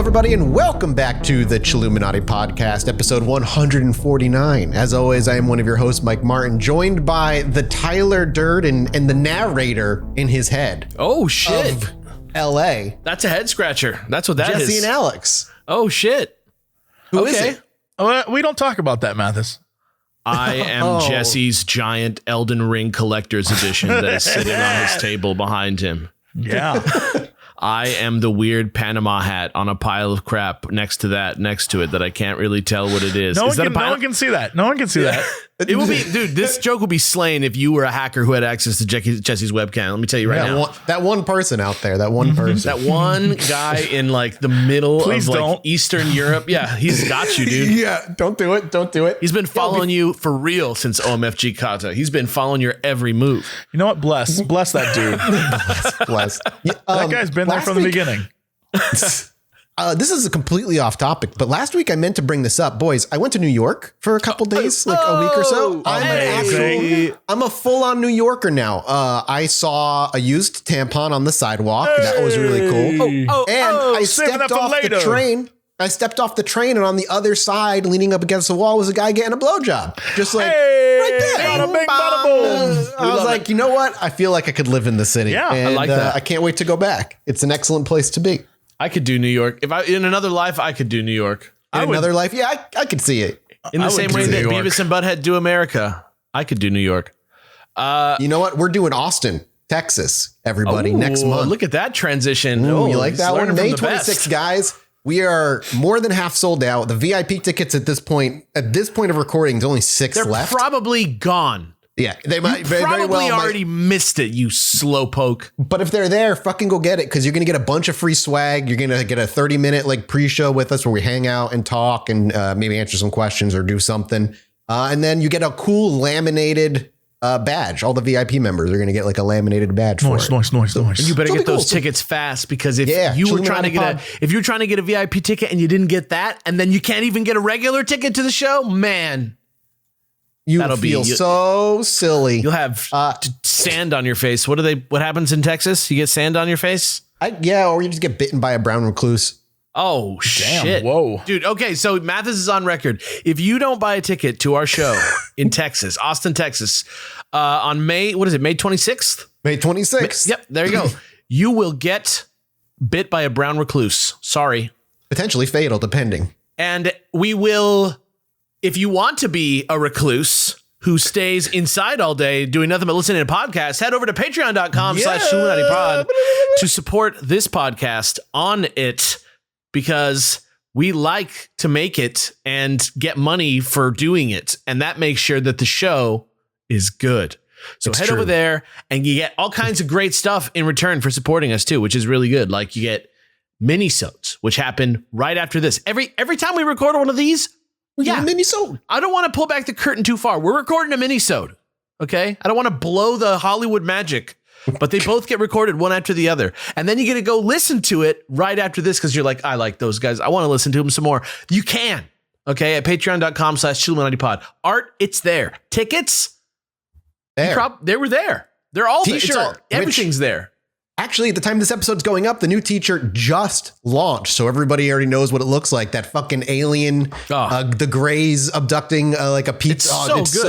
everybody, and welcome back to the Chilluminati podcast, episode 149. As always, I am one of your hosts, Mike Martin, joined by the Tyler Durd and the narrator in his head. Oh, shit. Of L.A. That's a head scratcher. That's what that is. Jesse and Alex. Oh, shit. Who is it? We don't talk about that, Mathis. I am Jesse's giant Elden Ring collector's edition that is sitting on his table behind him. Yeah. I am the weird Panama hat on a pile of crap next to it that I can't really tell what it is. No Is one that can see that. No one can see that. It will be, dude, this joke will be slain if you were a hacker who had access to Jesse's webcam. Let me tell you right now. That one person out there, that one person. That one guy in like the middle Please of like don't. Eastern Europe. Yeah, he's got you, dude. Yeah, don't do it. Don't do it. He's been following you for real since OMFG Kata. He's been following your every move. You know what? Bless that dude. Bless. That guy's been there from the beginning. This is a completely off topic, but last week I meant to bring this up. Boys, I went to New York for a couple days, like a week or so. I'm a full-on New Yorker now. I saw a used tampon on the sidewalk. That was really cool. I stepped off the train. I stepped off the train, and on the other side, leaning up against the wall, was a guy getting a blowjob. Just like right there. Bada bing, bada boom. I was like, you know what? I feel like I could live in the city. Yeah, and, I like that. I can't wait to go back. It's an excellent place to be. I could do New York. If I in another life, I could do New York. In another life, yeah, I could see it. In the same way that Beavis and Butthead do America, I could do New York. You know what? We're doing Austin, Texas, everybody, next month. Look at that transition. Ooh, you like that one? May May 26th, guys. We are more than half sold out. The VIP tickets at this point of recording, there's only 6 They're left. Probably gone. Yeah, they might very Probably well already missed it, you slowpoke. But if they're there, fucking go get it, because you're going to get a bunch of free swag. You're going to get a 30-minute like pre-show with us where we hang out and talk and maybe answer some questions or do something. And then you get a cool laminated badge. All the VIP members are going to get like a laminated badge for it. Nice. You better get those tickets fast, because if you were trying to get a VIP ticket and you didn't get that, and then you can't even get a regular ticket to the show, man. That'll feel so silly. You'll have sand on your face. What happens in Texas? You get sand on your face? Or you just get bitten by a brown recluse. Oh, Damn, shit. whoa. Dude, okay, so Mathis is on record. If you don't buy a ticket to our show in Texas, Austin, Texas, on May 26th? May 26th. Yep, there you go. You will get bit by a brown recluse. Sorry. Potentially fatal, depending. And we will... If you want to be a recluse who stays inside all day doing nothing but listening to podcasts, head over to patreon.com/ChilluminatiPod to support this podcast on it, because we like to make it and get money for doing it. And that makes sure that the show is good. So head over there and you get all kinds of great stuff in return for supporting us too, which is really good. Like you get mini-sodes, which happen right after this. Every time we record one of these, mini-sode. I don't want to pull back the curtain too far. We're recording a mini-sode, okay? I don't want to blow the Hollywood magic, but they both get recorded one after the other. And then you get to go listen to it right after this, because you're like, I like those guys. I want to listen to them some more. You can, okay, at patreon.com/ChilluminatiPod. Art, it's there. Tickets, they were there. They're all there. Everything's there. Actually, at the time this episode's going up, the new t-shirt just launched, so everybody already knows what it looks like. That fucking alien, the Greys abducting like a pizza. It's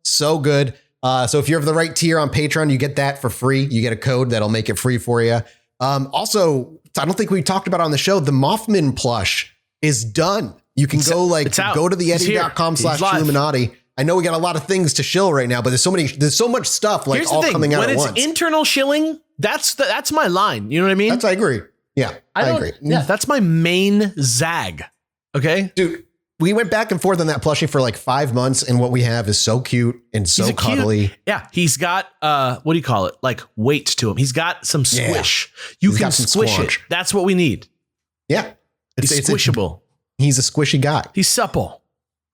so good. So if you're of the right tier on Patreon, you get that for free. You get a code that'll make it free for you. Also, I don't think we talked about it on the show, the Mothman plush is done. You can go to the Yeti.com/Chilluminati. I know we got a lot of things to shill right now, but there's so much stuff like all coming out at once. When it's internal shilling, that's my line. You know what I mean? I agree. Yeah, I agree. Yeah, that's my main zag. Okay, dude. We went back and forth on that plushie for like 5 months, and what we have is so cute and so cuddly. Yeah, he's got what do you call it? Like weight to him. He's got some squish. You can squish it. That's what we need. Yeah, it's squishable. He's a squishy guy. He's supple.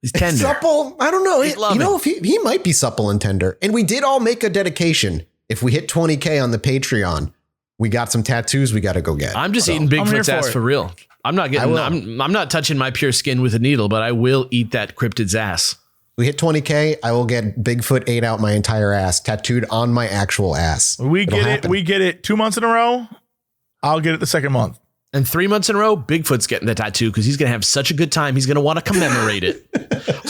He's tender. Supple? I don't know. If he might be supple and tender. And we did all make a dedication. If we hit 20K on the Patreon, we got some tattoos we got to go get. I'm just eating Bigfoot's ass for real. I'm not getting. I'm not touching my pure skin with a needle, but I will eat that cryptid's ass. We hit 20K. I will get Bigfoot ate out my entire ass, tattooed on my actual ass. We get it 2 months in a row. I'll get it the second month. And 3 months in a row, Bigfoot's getting the tattoo because he's going to have such a good time. He's going to want to commemorate it.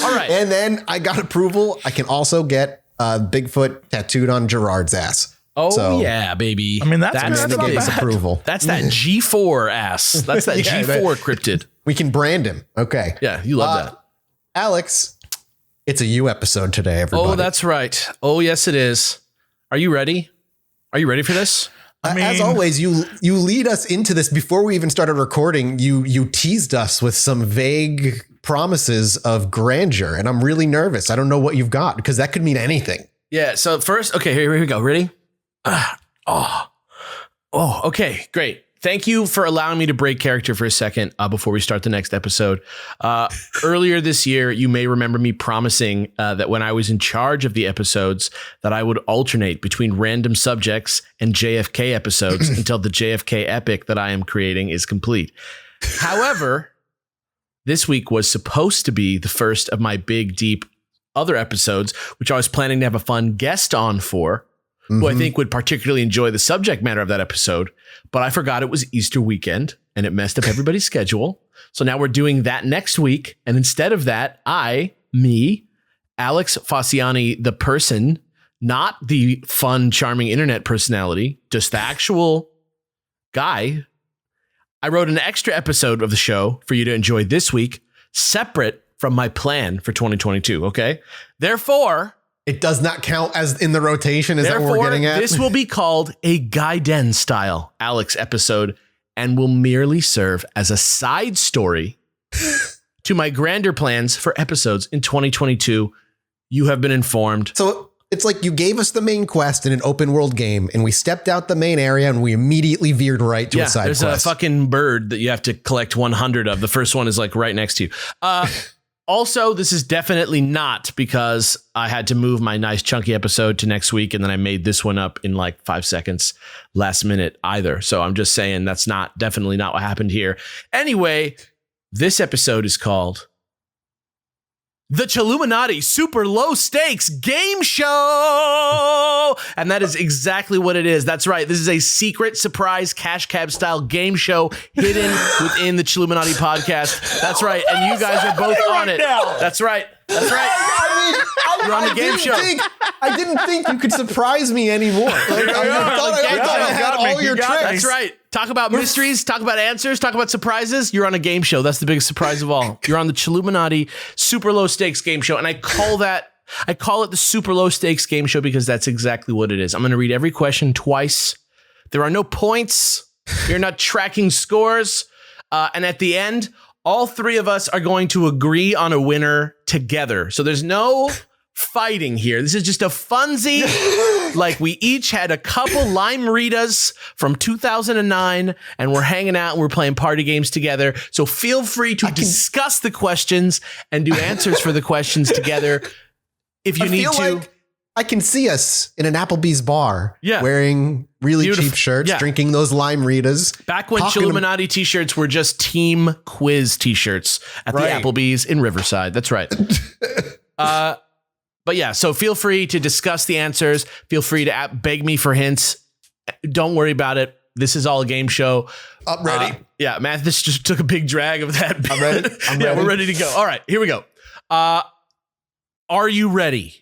All right. And then I got approval. I can also get Bigfoot tattooed on Gerard's ass. Oh, yeah, baby. I mean, that's Amanda gave us approval. That's that G4 ass. That's that Yeah, G4 cryptid. We can brand him. Okay. Yeah, you love that. Alex, it's a you episode today, everybody. Oh, that's right. Oh, yes, it is. Are you ready? Are you ready for this? As always, you lead us into this before we even started recording. You teased us with some vague promises of grandeur, and I'm really nervous. I don't know what you've got because that could mean anything. Yeah. So first, okay, here we go. Ready? Okay, great. Thank you for allowing me to break character for a second before we start the next episode. Earlier this year, you may remember me promising that when I was in charge of the episodes, that I would alternate between random subjects and JFK episodes until the JFK epic that I am creating is complete. However, this week was supposed to be the first of my big, deep other episodes, which I was planning to have a fun guest on for, who I think would particularly enjoy the subject matter of that episode. But I forgot it was Easter weekend and it messed up everybody's schedule. So now we're doing that next week. And instead of that, Alex Faciane, the person, not the fun, charming internet personality, just the actual guy, I wrote an extra episode of the show for you to enjoy this week, separate from my plan for 2022. Okay. Therefore, it does not count as in the rotation. Is that what we're getting at? This will be called a Gaiden style Alex episode and will merely serve as a side story to my grander plans for episodes in 2022. You have been informed. So it's like you gave us the main quest in an open world game and we stepped out the main area and we immediately veered right to a side quest. There's a fucking bird that you have to collect 100 of. The first one is like right next to you. Also, this is definitely not because I had to move my nice chunky episode to next week and then I made this one up in like 5 seconds last minute either. So I'm just saying that's definitely not what happened here. Anyway, this episode is called The Chilluminati Super Low Stakes Game Show. And that is exactly what it is. That's right. This is a secret surprise cash cab style game show hidden within the Chilluminati podcast. That's right. And you guys are both on it. That's right. That's right. You're on the game show. I didn't think you could surprise me anymore. I thought I had all your tricks. That's right. Talk about mysteries, talk about answers, talk about surprises. You're on a game show. That's the biggest surprise of all. You're on the Chilluminati Super Low Stakes Game Show. And I call it the Super Low Stakes Game Show because that's exactly what it is. I'm going to read every question twice. There are no points. You're not tracking scores. And at the end, all three of us are going to agree on a winner together. So there's no fighting here. This is just a funsy. Like we each had a couple Lime-Ritas from 2009 and we're hanging out and we're playing party games together. So feel free to discuss the questions and do answers for the questions together if you need to. Like I can see us in an Applebee's bar wearing really cheap shirts, drinking those Lime-Ritas. Back when Chilluminati t-shirts were just team quiz t-shirts at the Applebee's in Riverside. That's right. But yeah, so feel free to discuss the answers. Feel free to beg me for hints. Don't worry about it. This is all a game show. I'm ready. Mathis just took a big drag of that. I'm ready. Yeah, we're ready to go. All right, here we go. Are you ready?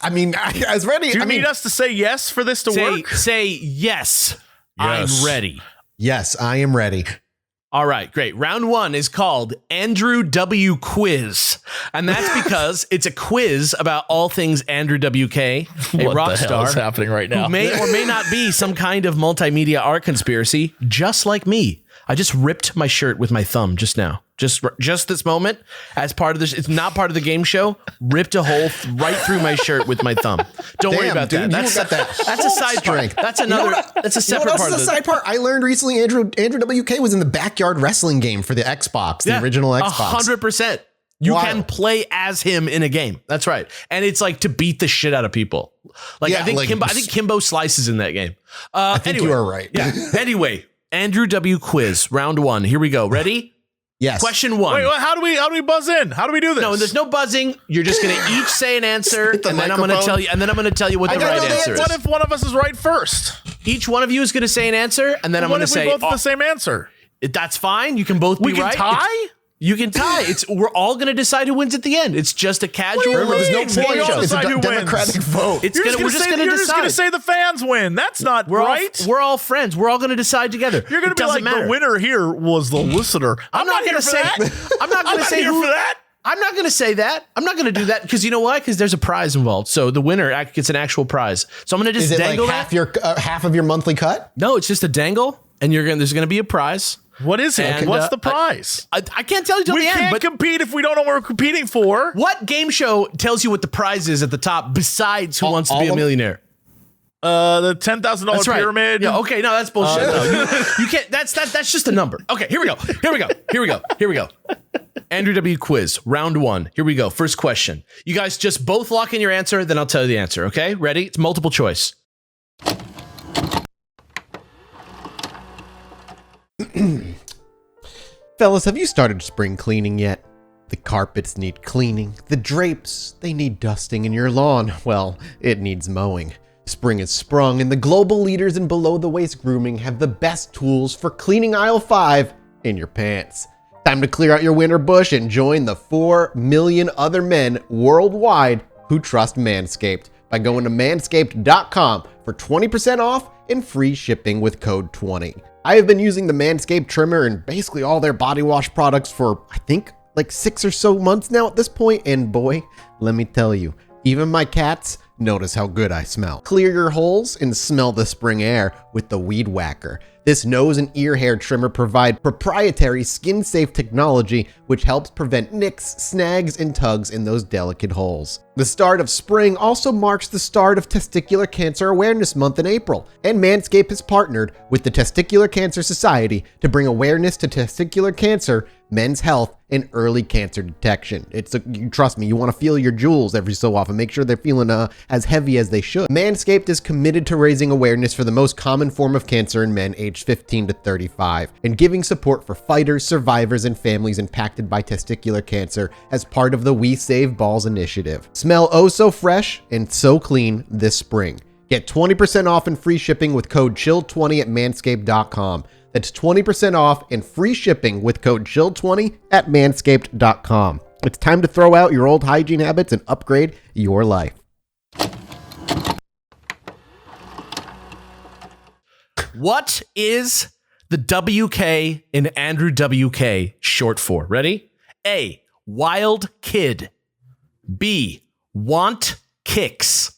I mean, I was ready. Do you need us to say yes for this to work? Say yes. I'm ready. Yes, I am ready. All right, great. Round one is called Andrew W. Quiz. And that's because it's a quiz about all things Andrew WK, a rock star. What the hell is happening right now? Who may or may not be some kind of multimedia art conspiracy, just like me. I just ripped my shirt with my thumb just now. Just this moment, as part of this, it's not part of the game show. Ripped a hole right through my shirt with my thumb. Don't worry about that. That's a side part. That's another. That's a separate part. That's a side part. I learned recently. Andrew WK was in the backyard wrestling game for the Xbox, the original Xbox. 100%. You can play as him in a game. That's right, and it's like to beat the shit out of people. Like I think Kimbo slices in that game. I think you are right. Yeah. Anyway, Andrew W. Quiz, round one. Here we go. Ready? Yes. Question one. Wait, how do we buzz in? How do we do this? No, there's no buzzing. You're just going to each say an answer, and then I'm going to tell you. And then I'm going to tell you what the right answer is. What if one of us is right first? Each one of you is going to say an answer, and then I'm going to say we both have the same answer. That's fine. You can both be right. We can tie? You can tie. We're all going to decide who wins at the end. It's just a casual. Remember, there's no We point. all It's a decide who democratic wins. vote. We're just going to decide. You're just going to say the fans win. That's not right. We're all friends. We're all going to decide together. You're going to be like, the winner here was the listener. I'm not going to say that. I'm not going to say here who, for that. I'm not going to say that. I'm not going to do that because you know why? Because there's a prize involved. So the winner gets an actual prize. So I'm going to just dangle like half of your monthly cut? No, it's just a dangle, and there's going to be a prize. What is it? And, what's the prize? I can't tell you till the end. We can't compete if we don't know what we're competing for. What game show tells you what the prize is at the top besides Who Wants to Be a Millionaire? The $10,000 pyramid. Yeah, okay, no, that's bullshit. No, you can't. That's just a number. Okay, here we go. Andrew W. quiz, round 1. Here we go. First question. You guys just both lock in your answer, then I'll tell you the answer. Okay, ready? It's multiple choice. Fellas, have you started spring cleaning yet? The carpets need cleaning. The drapes, they need dusting, and your lawn, well, it needs mowing. Spring has sprung, and the global leaders in below-the-waist grooming have the best tools for cleaning aisle 5 in your pants. Time to clear out your winter bush and join the 4 million other men worldwide who trust Manscaped by going to manscaped.com for 20% off and free shipping with code 20. I have been using the Manscaped trimmer and basically all their body wash products for, I think, like 6 or so months now at this point, and boy, let me tell you, even my cats notice how good I smell. Clear your holes and smell the spring air with the Weed Whacker. This nose and ear hair trimmer provides proprietary skin-safe technology which helps prevent nicks, snags, and tugs in those delicate holes. The start of spring also marks the start of Testicular Cancer Awareness Month in April, and Manscaped has partnered with the Testicular Cancer Society to bring awareness to testicular cancer, men's health, and early cancer detection. Trust me, you want to feel your jewels every so often. Make sure they're feeling as heavy as they should. Manscaped is committed to raising awareness for the most common form of cancer in men aged 15 to 35 and giving support for fighters, survivors, and families impacted by testicular cancer as part of the We Save Balls initiative. Smell oh so fresh and so clean this spring. Get 20% off and free shipping with code CHILL20 at manscaped.com. That's 20% off and free shipping with code CHILL20 at manscaped.com. It's time to throw out your old hygiene habits and upgrade your life. What is the WK in Andrew WK short for? Ready? A, Wild Kid. B, Want Kicks.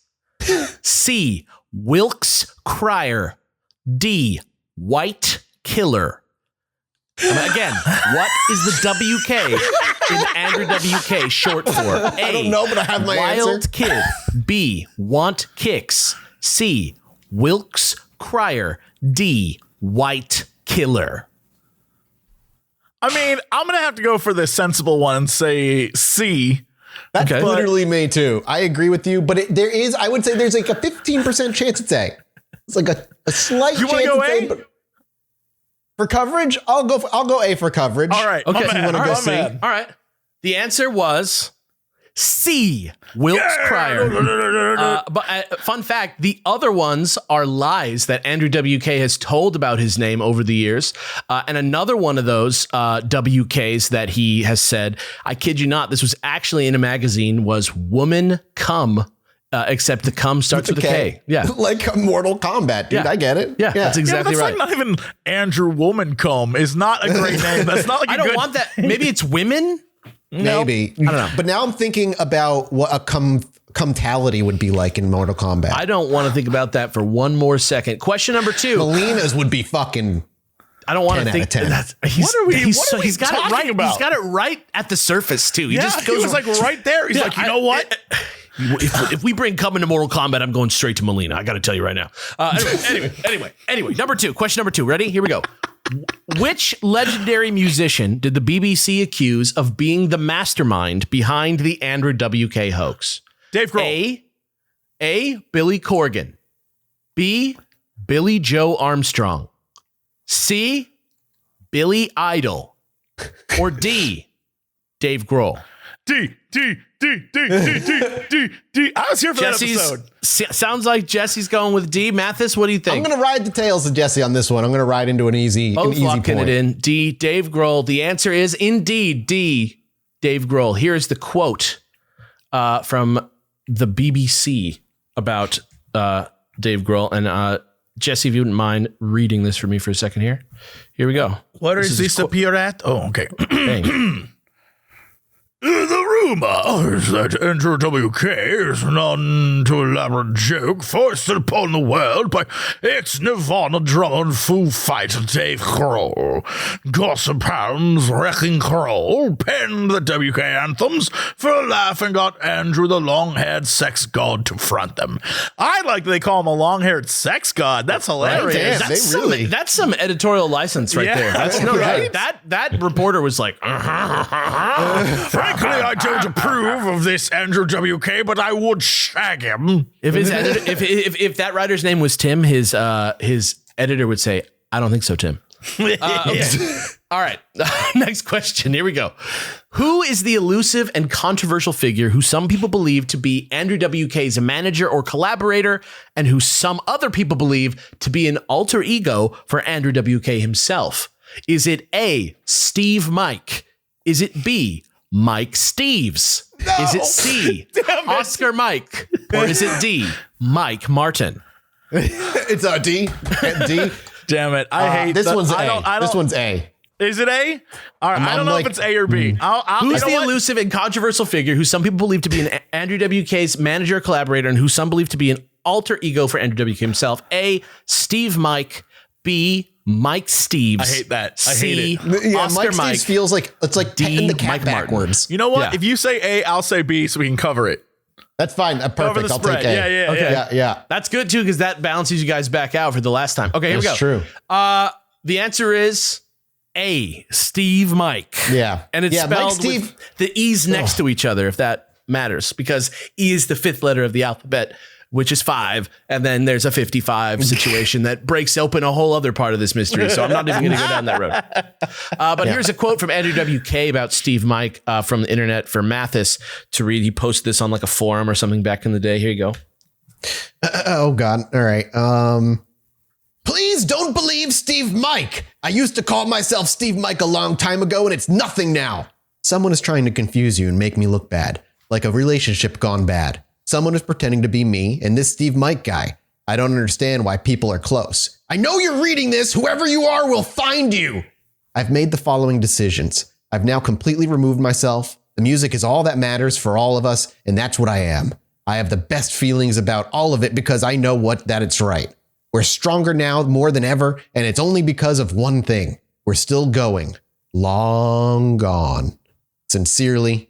C, Wilkes Crier. D, White Killer. Again, what is the WK in Andrew WK short for? A, I don't know, but I have my Wild answer. Kid. B, Want Kicks. C, Wilkes Crier. D, White Killer. I mean, I'm going to have to go for the sensible one and say C. That's Okay. literally me too. I agree with you, but I would say there's like a 15% chance it's A. It's like a slight You chance wanna go it's A? but for coverage, I'll go A for coverage. All right. Okay. my bad, You wanna go my C? bad. All right. The answer was C, Wilkes Crier. But fun fact, the other ones are lies that Andrew WK has told about his name over the years. And another one of those WKs that he has said, I kid you not, this was actually in a magazine, was Woman Come, except the come starts with a K. Yeah. Like Mortal Kombat, dude. Yeah. I get it. Yeah, that's exactly that's right. like not even Andrew Womancomb is not a great name. That's not like I don't want that. Maybe it's women? Maybe. I don't know. But now I'm thinking about what a cumtality would be like in Mortal Kombat. I don't want to think about that for one more second. Question number 2. Melina's would be fucking. I don't want 10 to out think of 10. that's What are we he's got it talking right. about? He's got it right at the surface too. He Yeah, just goes he was like right there. He's Yeah, like, you know what? If we bring Come into Mortal Kombat, I'm going straight to Melina. I got to tell you right now. Anyway. Number 2. Question number 2. Ready? Here we go. Which legendary musician did the BBC accuse of being the mastermind behind the Andrew WK hoax? Dave Grohl. A. Billy Corgan. B. Billy Joe Armstrong. C. Billy Idol. Or D. Dave Grohl. D. I was here for Jesse's, that episode. Sounds like Jesse's going with D. Mathis, what do you think? I'm going to ride the tails of Jesse on this one. I'm going to ride into an easy Both locking point. it in. D. Dave Grohl. The answer is indeed D. Dave Grohl. Here is the quote from the BBC about Dave Grohl. And Jesse, if you wouldn't mind reading this for me for a second here. Here we go. What is this appear at? Oh, okay. The rumor is that Andrew WK is an elaborate joke foisted upon the world by ex-Nirvana drummer and Foo Fighter Dave Grohl. Gossip hounds Wrecking Grohl penned the WK anthems for a laugh and got Andrew the long-haired sex god to front them. I like that they call him a long-haired sex god. That's hilarious. Damn, that's some editorial license right there. That's no right. That reporter was like, frankly, I don't approve of this Andrew WK, but I would shag him. If his editor, if that writer's name was Tim, his editor would say, I don't think so, Tim. Okay. All right. Next question. Here we go. Who is the elusive and controversial figure who some people believe to be Andrew WK's manager or collaborator, and who some other people believe to be an alter ego for Andrew WK himself? Is it A, Steve Mike? Is it B, Mike Steves? No. Is it C, Oscar Mike? Or is it D, Mike Martin? It's a D. D. Damn it. I hate this one's A. This one's A. Is it A? All right. I don't know if it's A or B. Who's the elusive and controversial figure who some people believe to be an Andrew WK's manager or collaborator, and who some believe to be an alter ego for Andrew WK himself? A, Steve Mike. B, Mike Steves. I hate that. I C, hate it. Yeah, Oscar Mike Steves feels like it's like D, the cat Mike Martin. backwards. You know what? Yeah. If you say A, I'll say B so we can cover it. That's fine. Cover Perfect. the I'll spread. take A. Yeah. Yeah. That's good too, because that balances you guys back out for the last time. Okay, here we go. That's true. The answer is A, Steve Mike. Yeah. And it's Mike spelled Steve. with the E's next to each other, if that matters, because E is the fifth letter of the alphabet, which is 5. And then there's a 55 situation that breaks open a whole other part of this mystery. So I'm not even going to go down that road. But here's a quote from Andrew WK about Steve Mike from the internet for Mathis to read. He posted this on like a forum or something back in the day. Here you go. Oh God. All right. Please don't believe Steve Mike. I used to call myself Steve Mike a long time ago, and it's nothing now. Someone is trying to confuse you and make me look bad, like a relationship gone bad. Someone is pretending to be me and this Steve Mike guy. I don't understand why people are close. I know you're reading this. Whoever you are will find you. I've made the following decisions. I've now completely removed myself. The music is all that matters for all of us, and that's what I am. I have the best feelings about all of it because I know that it's right. We're stronger now more than ever, and it's only because of one thing. We're still going. Long gone. Sincerely,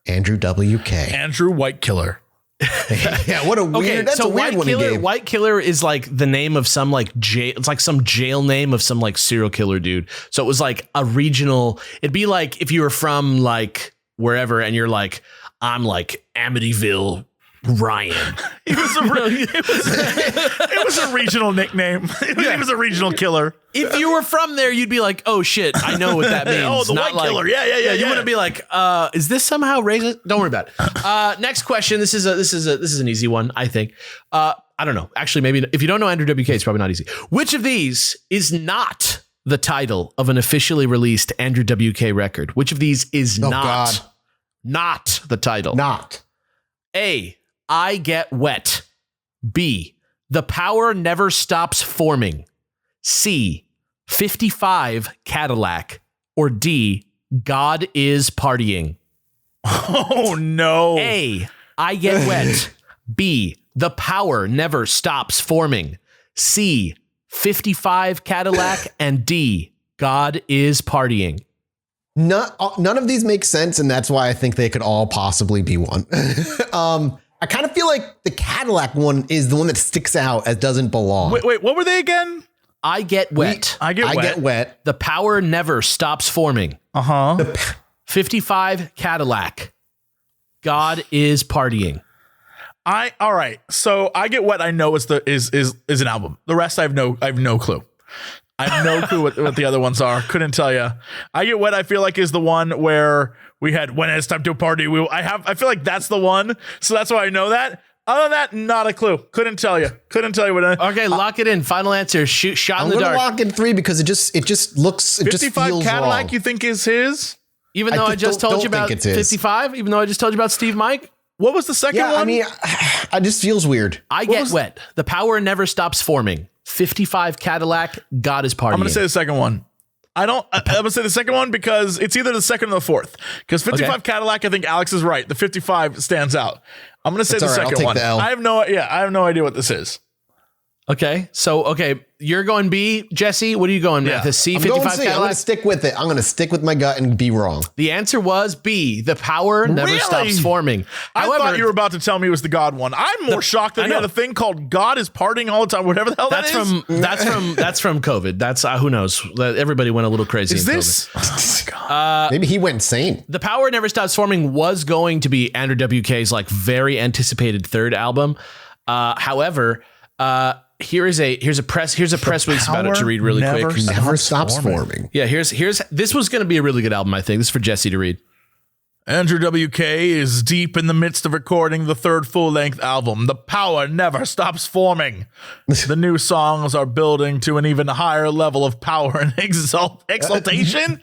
Andrew WK. Andrew White Killer. Yeah, what a weird. That's a weird one he gave. White Killer is like the name of some like jail. It's like some jail name of some like serial killer dude. So it was like a regional. It'd be like if you were from like wherever and you're like, I'm like Amityville Ryan. It was a regional nickname. He was a regional killer. If you were from there, you'd be like, "Oh shit, I know what that means." Oh, the Not White Killer. Yeah. You wouldn't be like, "Is this somehow racist?" Don't worry about it. Next question. This is an easy one, I think. I don't know. Actually, maybe if you don't know Andrew WK, it's probably not easy. Which of these is not the title of an officially released Andrew WK record? Which of these is not the title? Not. A, I Get Wet. B, The Power Never Stops Forming. C, 55 Cadillac. Or D, God is Partying. Oh, no. A, I Get Wet. B, The Power Never Stops Forming. C, 55 Cadillac. And D, God is Partying. None of these make sense, and that's why I think they could all possibly be one. I kind of feel like the Cadillac one is the one that sticks out as doesn't belong. Wait, what were they again? I Get Wet. I get wet. The Power Never Stops Forming. 55 Cadillac. God is Partying. All right. So I Get Wet I know is an album. The rest I have no clue. I have no clue what the other ones are. Couldn't tell you. I Get Wet, I feel like, is the one where we had When It's Time to Party. I feel like that's the one. So that's why I know that. Other than that, not a clue. Couldn't tell you what. Okay, lock it in. Final answer. Shot in the dark. I'm gonna lock in 3 because it just looks. It 55 just feels Cadillac. wrong. You think is his? Even though I just told you about 55. Even though I just told you about Steve Mike. What was the second one? I mean, it just feels weird. I Get Wet. The power never stops forming. 55 Cadillac. God is partying. I'm going to say the second one. I'm going to say the second one because it's either the second or the fourth. Because 55 Cadillac, I think Alex is right. The 55 stands out. I'm going to say the second one. I have no idea what this is. Okay. So, you're going B, Jesse. What are you going, Mathis? C, 55 Cadillac? I'm going to stick with it. I'm going to stick with my gut and be wrong. The answer was B. The power never stops forming. However, I thought you were about to tell me it was the God one. I'm more shocked that he had a thing called God is partying all the time. Whatever the hell that's from COVID. That's who knows. Everybody went a little crazy. Is this? COVID. Oh my God. Maybe he went insane. The power never stops forming was going to be Andrew WK's like very anticipated third album. However, here's a press release about it to read really quick. Never stops forming. Yeah, this was going to be a really good album, I think. This is for Jesse to read. Andrew WK is deep in the midst of recording the third full-length album. The power never stops forming. The new songs are building to an even higher level of power and exaltation,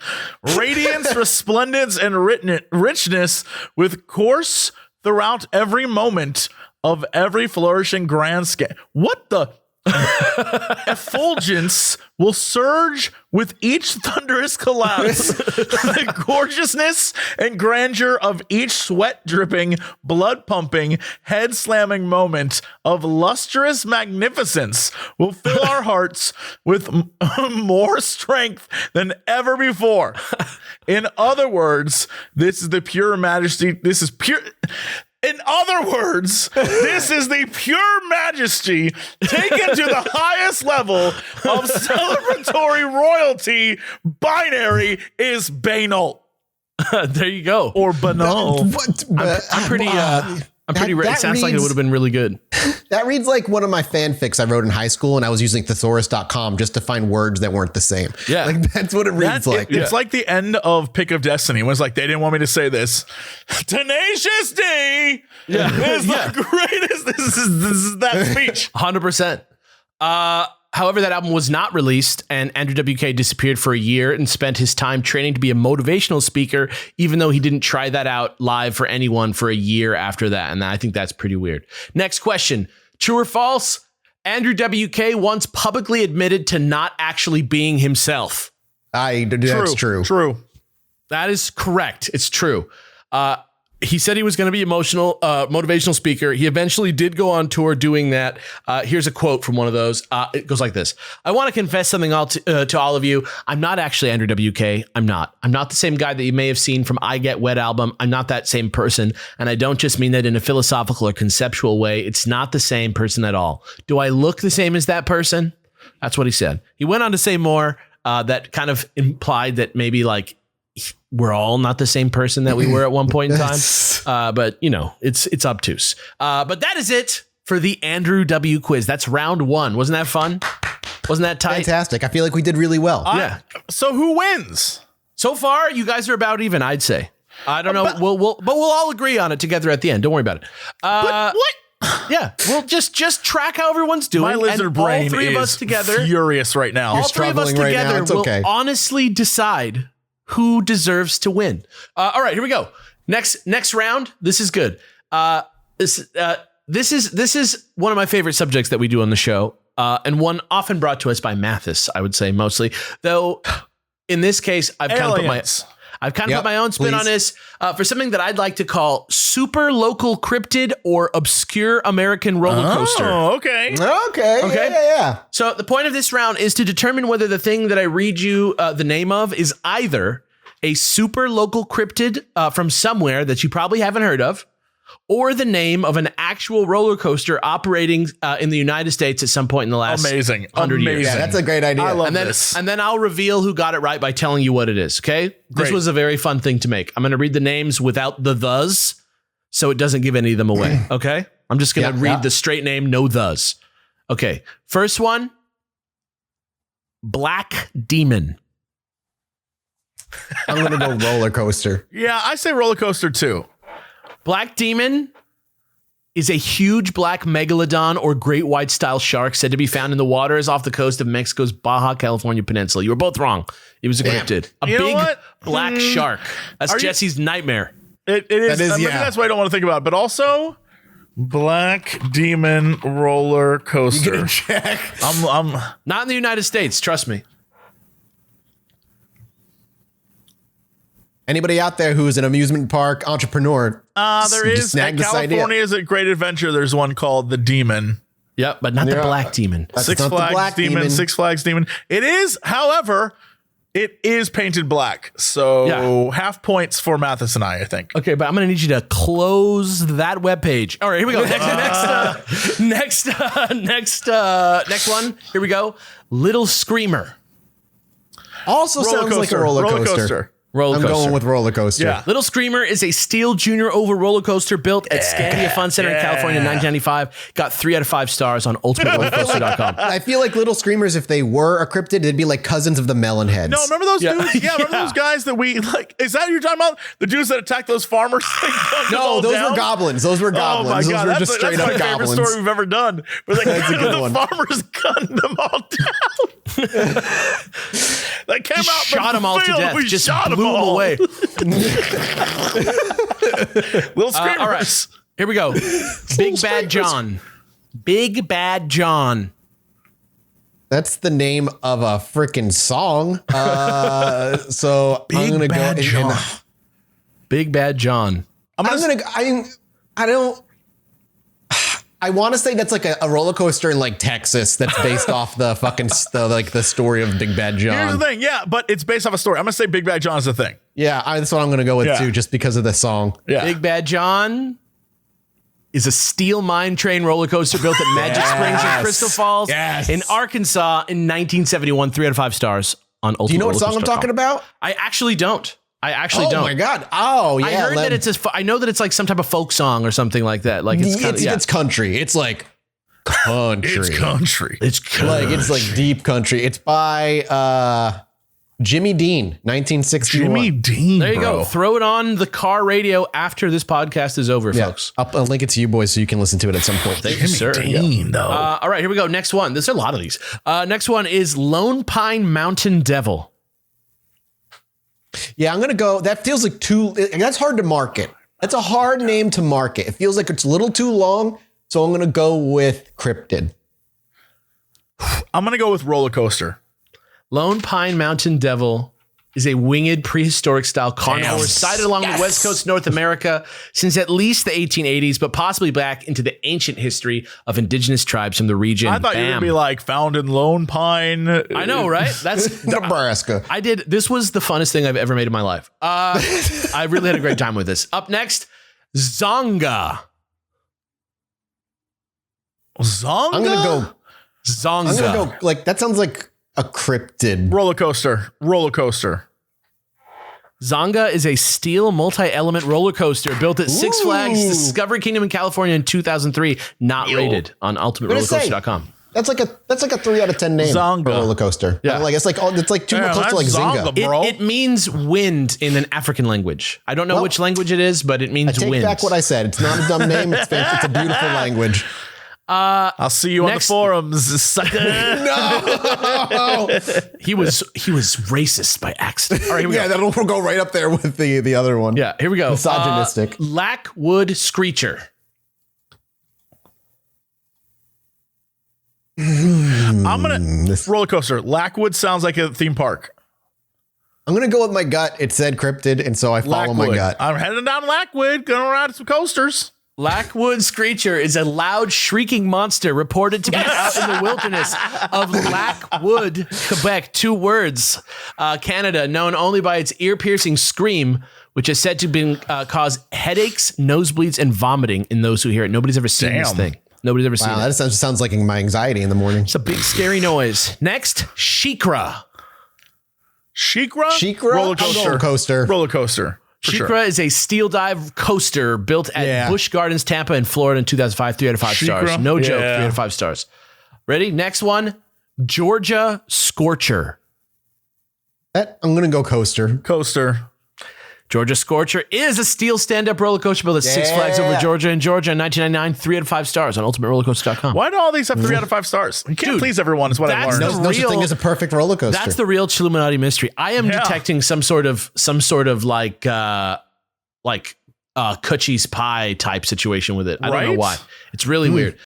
radiance, resplendence, and richness with course throughout every moment of every flourishing grand scale. What the? Effulgence will surge with each thunderous collapse. The gorgeousness and grandeur of each sweat dripping, blood pumping, head slamming moment of lustrous magnificence will fill our hearts with more strength than ever before. In other words, this is the pure majesty. In other words, this is the pure majesty taken to the highest level of celebratory royalty. Binary is banal. There you go. Or banal. I'm pretty. It sounds like it would have been really good. That reads like one of my fanfics I wrote in high school, and I was using thesaurus.com just to find words that weren't the same. Yeah. Like that's what it reads like. It's like the end of Pick of Destiny when it's like, they didn't want me to say this. Tenacious D is the greatest. This is that speech. 100%. However, that album was not released, and Andrew WK disappeared for a year and spent his time training to be a motivational speaker, even though he didn't try that out live for anyone for a year after that. And I think that's pretty weird. Next question. True or false? Andrew WK once publicly admitted to not actually being himself. That's true. True. That is correct. It's true. He said he was going to be motivational speaker. He eventually did go on tour doing that. Here's a quote from one of those. It goes like this. I want to confess something to all of you. I'm not actually Andrew WK. I'm not the same guy that you may have seen from I Get Wet album. I'm not that same person. And I don't just mean that in a philosophical or conceptual way. It's not the same person at all. Do I look the same as that person? That's what he said. He went on to say more that kind of implied that maybe like, we're all not the same person that we were at one point in time. But, you know, it's obtuse. But that is it for the Andrew W. quiz. That's round 1. Wasn't that fun? Wasn't that tight? Fantastic. I feel like we did really well. Yeah. So who wins? So far, you guys are about even, I'd say. I don't know. But we'll all agree on it together at the end. Don't worry about it. But what? Yeah, we'll just track how everyone's doing. My lizard brain all three of us together, furious right now. All three of us together will honestly decide who deserves to win. All right, here we go. Next round. This is good. This is one of my favorite subjects that we do on the show, and one often brought to us by Mathis, I would say mostly. Though in this case, I've kind of put my own spin on this for something that I'd like to call super local cryptid or obscure American roller coaster. Oh, okay. Yeah. So the point of this round is to determine whether the thing that I read you the name of is either a super local cryptid from somewhere that you probably haven't heard of, or the name of an actual roller coaster operating in the United States at some point in the last 100 years. Yeah, that's a great idea. I love this. And then I'll reveal who got it right by telling you what it is, okay? This was a very fun thing to make. I'm going to read the names without the thes, so it doesn't give any of them away, okay? I'm just going to read the straight name, no thes. Okay, first one, Black Demon. I'm going to go roller coaster. Yeah, I say roller coaster too. Black Demon is a huge black megalodon or great white style shark said to be found in the waters off the coast of Mexico's Baja California Peninsula. You were both wrong. It was a cryptid. A big black shark. That's Jesse's nightmare. It is. Maybe that's why I don't want to think about it. But also, Black Demon roller coaster. You check. I'm not in the United States. Trust me. Anybody out there who is an amusement park entrepreneur? There is. California is a great adventure. There's one called the Demon. Yep, but not the Black Demon. Six Flags Demon. Six Flags Demon. It is, however, it is painted black. So half points for Mathis and I think. Okay, but I'm going to need you to close that webpage. All right, here we go. Next one. Here we go. Little Screamer. Also sounds like a roller coaster. I'm going with roller coaster. Yeah. Little Screamer is a steel junior oval roller coaster built at Scandia Fun Center in California in 1995. Got 3 out of 5 stars on ultimaterollercoaster.com. I feel like Little Screamers, if they were a cryptid, they'd be like cousins of the melon heads. No, remember those dudes? Yeah, remember those guys that we like? Is that what you're talking about? The dudes that attacked those farmers? No, those were goblins. Those were goblins. Oh my God, those were just straight up goblins. That's my favorite story we've ever done. Where they That's a good one. The farmers gunned them all down. They came out, shot them all to death. We just shot blew them away. Little Screamers. All right, here we go. Big Bad John. Big Bad John. That's the name of a freaking song. So I'm gonna go. Big Bad John. I want to say that's like a roller coaster in like Texas that's based off the fucking the story of Big Bad John. Here's the thing, but it's based off a story. I'm gonna say Big Bad John is the thing. Yeah, that's what I'm gonna go with too, just because of the song. Yeah. Big Bad John is a steel mine train roller coaster built at Magic Springs in Crystal Falls in Arkansas in 1971. 3 out of 5 stars on Ultimate. Do you know what song I'm talking about? I actually don't. Oh my God. Oh yeah. I heard that it's I know that it's like some type of folk song or something like that. Like it's country. It's like country. It's country. Like it's like deep country. It's by Jimmy Dean, 1961. Jimmy Dean. There you go. Throw it on the car radio after this podcast is over, folks. I'll link it to you boys so you can listen to it at some point. Thank you, sir. Dean, though. All right, here we go. Next one. There's a lot of these. Next one is Lone Pine Mountain Devil. Yeah, I'm going to go. That feels like that's hard to market. That's a hard name to market. It feels like it's a little too long. So I'm going to go with cryptid. I'm going to go with roller coaster. Lone Pine Mountain Devil is a winged prehistoric style carnivore sighted along the west coast of North America since at least the 1880s, but possibly back into the ancient history of indigenous tribes from the region. I thought you were going to be like found in Lone Pine. I know, right? That's Nebraska. This was the funnest thing I've ever made in my life. I really had a great time with this. Up next, Zonga. Zonga? I'm going to go Zonga. I'm going to go like, that sounds like a cryptid. Roller coaster. Zonga is a steel multi-element roller coaster built at Six Flags Discovery Kingdom in California in 2003. Not rated on ultimaterollercoaster.com. That's like a 3 out of 10 name Zonga. for a roller coaster. Yeah. Like it's too close to like Zynga. bro. It means wind in an African language. I don't know which language it is, but it means wind. I take back what I said. It's not a dumb name. It's a beautiful language. I'll see you on the forums, sucker. No, he was racist by accident. All right, here we go. That'll go right up there with the other one. Yeah, here we go. Misogynistic. Lackwood Screecher. I'm gonna roller coaster. Lackwood sounds like a theme park. I'm gonna go with my gut. It said cryptid, and so I follow my gut. I'm heading down Lackwood, gonna ride some coasters. Lackwood Screecher is a loud shrieking monster reported to be out in the wilderness of Lackwood, Quebec. 2 words, Canada, known only by its ear-piercing scream, which is said to cause headaches, nosebleeds, and vomiting in those who hear it. Nobody's ever seen this thing. Nobody's ever seen it. That sounds like my anxiety in the morning. It's a big, scary noise. Next, Shikra. Shikra? Roller coaster. Roller coaster. Shikra is a steel dive coaster built at Busch Gardens, Tampa in Florida in 2005. 3 out of 5 stars. No joke. 3 out of 5 stars. Ready? Next one. Georgia Scorcher. I'm going to go coaster. Coaster. Georgia Scorcher is a steel stand-up roller coaster built at Six Flags Over Georgia in Georgia in 1999. 3 out of 5 stars on ultimaterollercoaster.com. Why do all these have 3 out of 5 stars? You can't please everyone is what I've learned. No such thing as a perfect roller coaster. That's the real Chilluminati mystery. I am detecting some sort of like Coochie's pie type situation with it. I don't know why. It's really weird.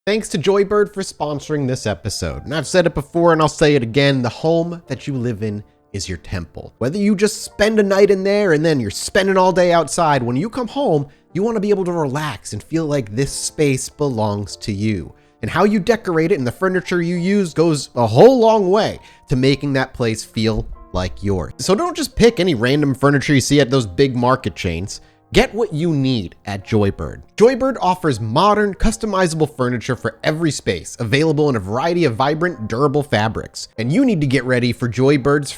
Thanks to Joybird for sponsoring this episode. And I've said it before and I'll say it again, the home that you live in is your temple. Whether you just spend a night in there and then you're spending all day outside, when you come home, you want to be able to relax and feel like this space belongs to you. And how you decorate it and the furniture you use goes a whole long way to making that place feel like yours. So don't just pick any random furniture you see at those big market chains. Get what you need at Joybird. Joybird offers modern, customizable furniture for every space, available in a variety of vibrant, durable fabrics. And you need to get ready for Joybird's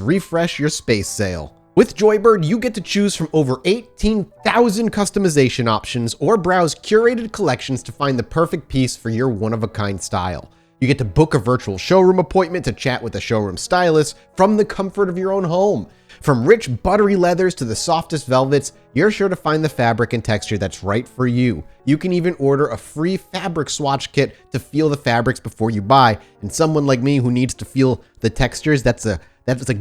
Refresh Your Space sale. With Joybird, you get to choose from over 18,000 customization options or browse curated collections to find the perfect piece for your one-of-a-kind style. You get to book a virtual showroom appointment to chat with a showroom stylist from the comfort of your own home. From rich, buttery leathers to the softest velvets, you're sure to find the fabric and texture that's right for you. You can even order a free fabric swatch kit to feel the fabrics before you buy. And someone like me who needs to feel the textures, that's a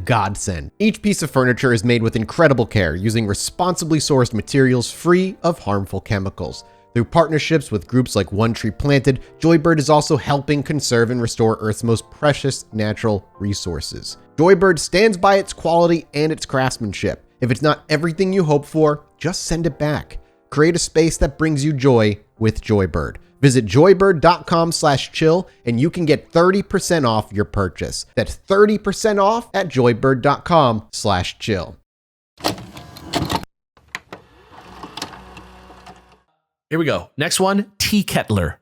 godsend. Each piece of furniture is made with incredible care, using responsibly sourced materials free of harmful chemicals. Through partnerships with groups like One Tree Planted, Joybird is also helping conserve and restore Earth's most precious natural resources. Joybird stands by its quality and its craftsmanship. If it's not everything you hope for, just send it back. Create a space that brings you joy with Joybird. Visit joybird.com/chill and you can get 30% off your purchase. That's 30% off at joybird.com/chill. Here we go. Next one, Tea Kettler.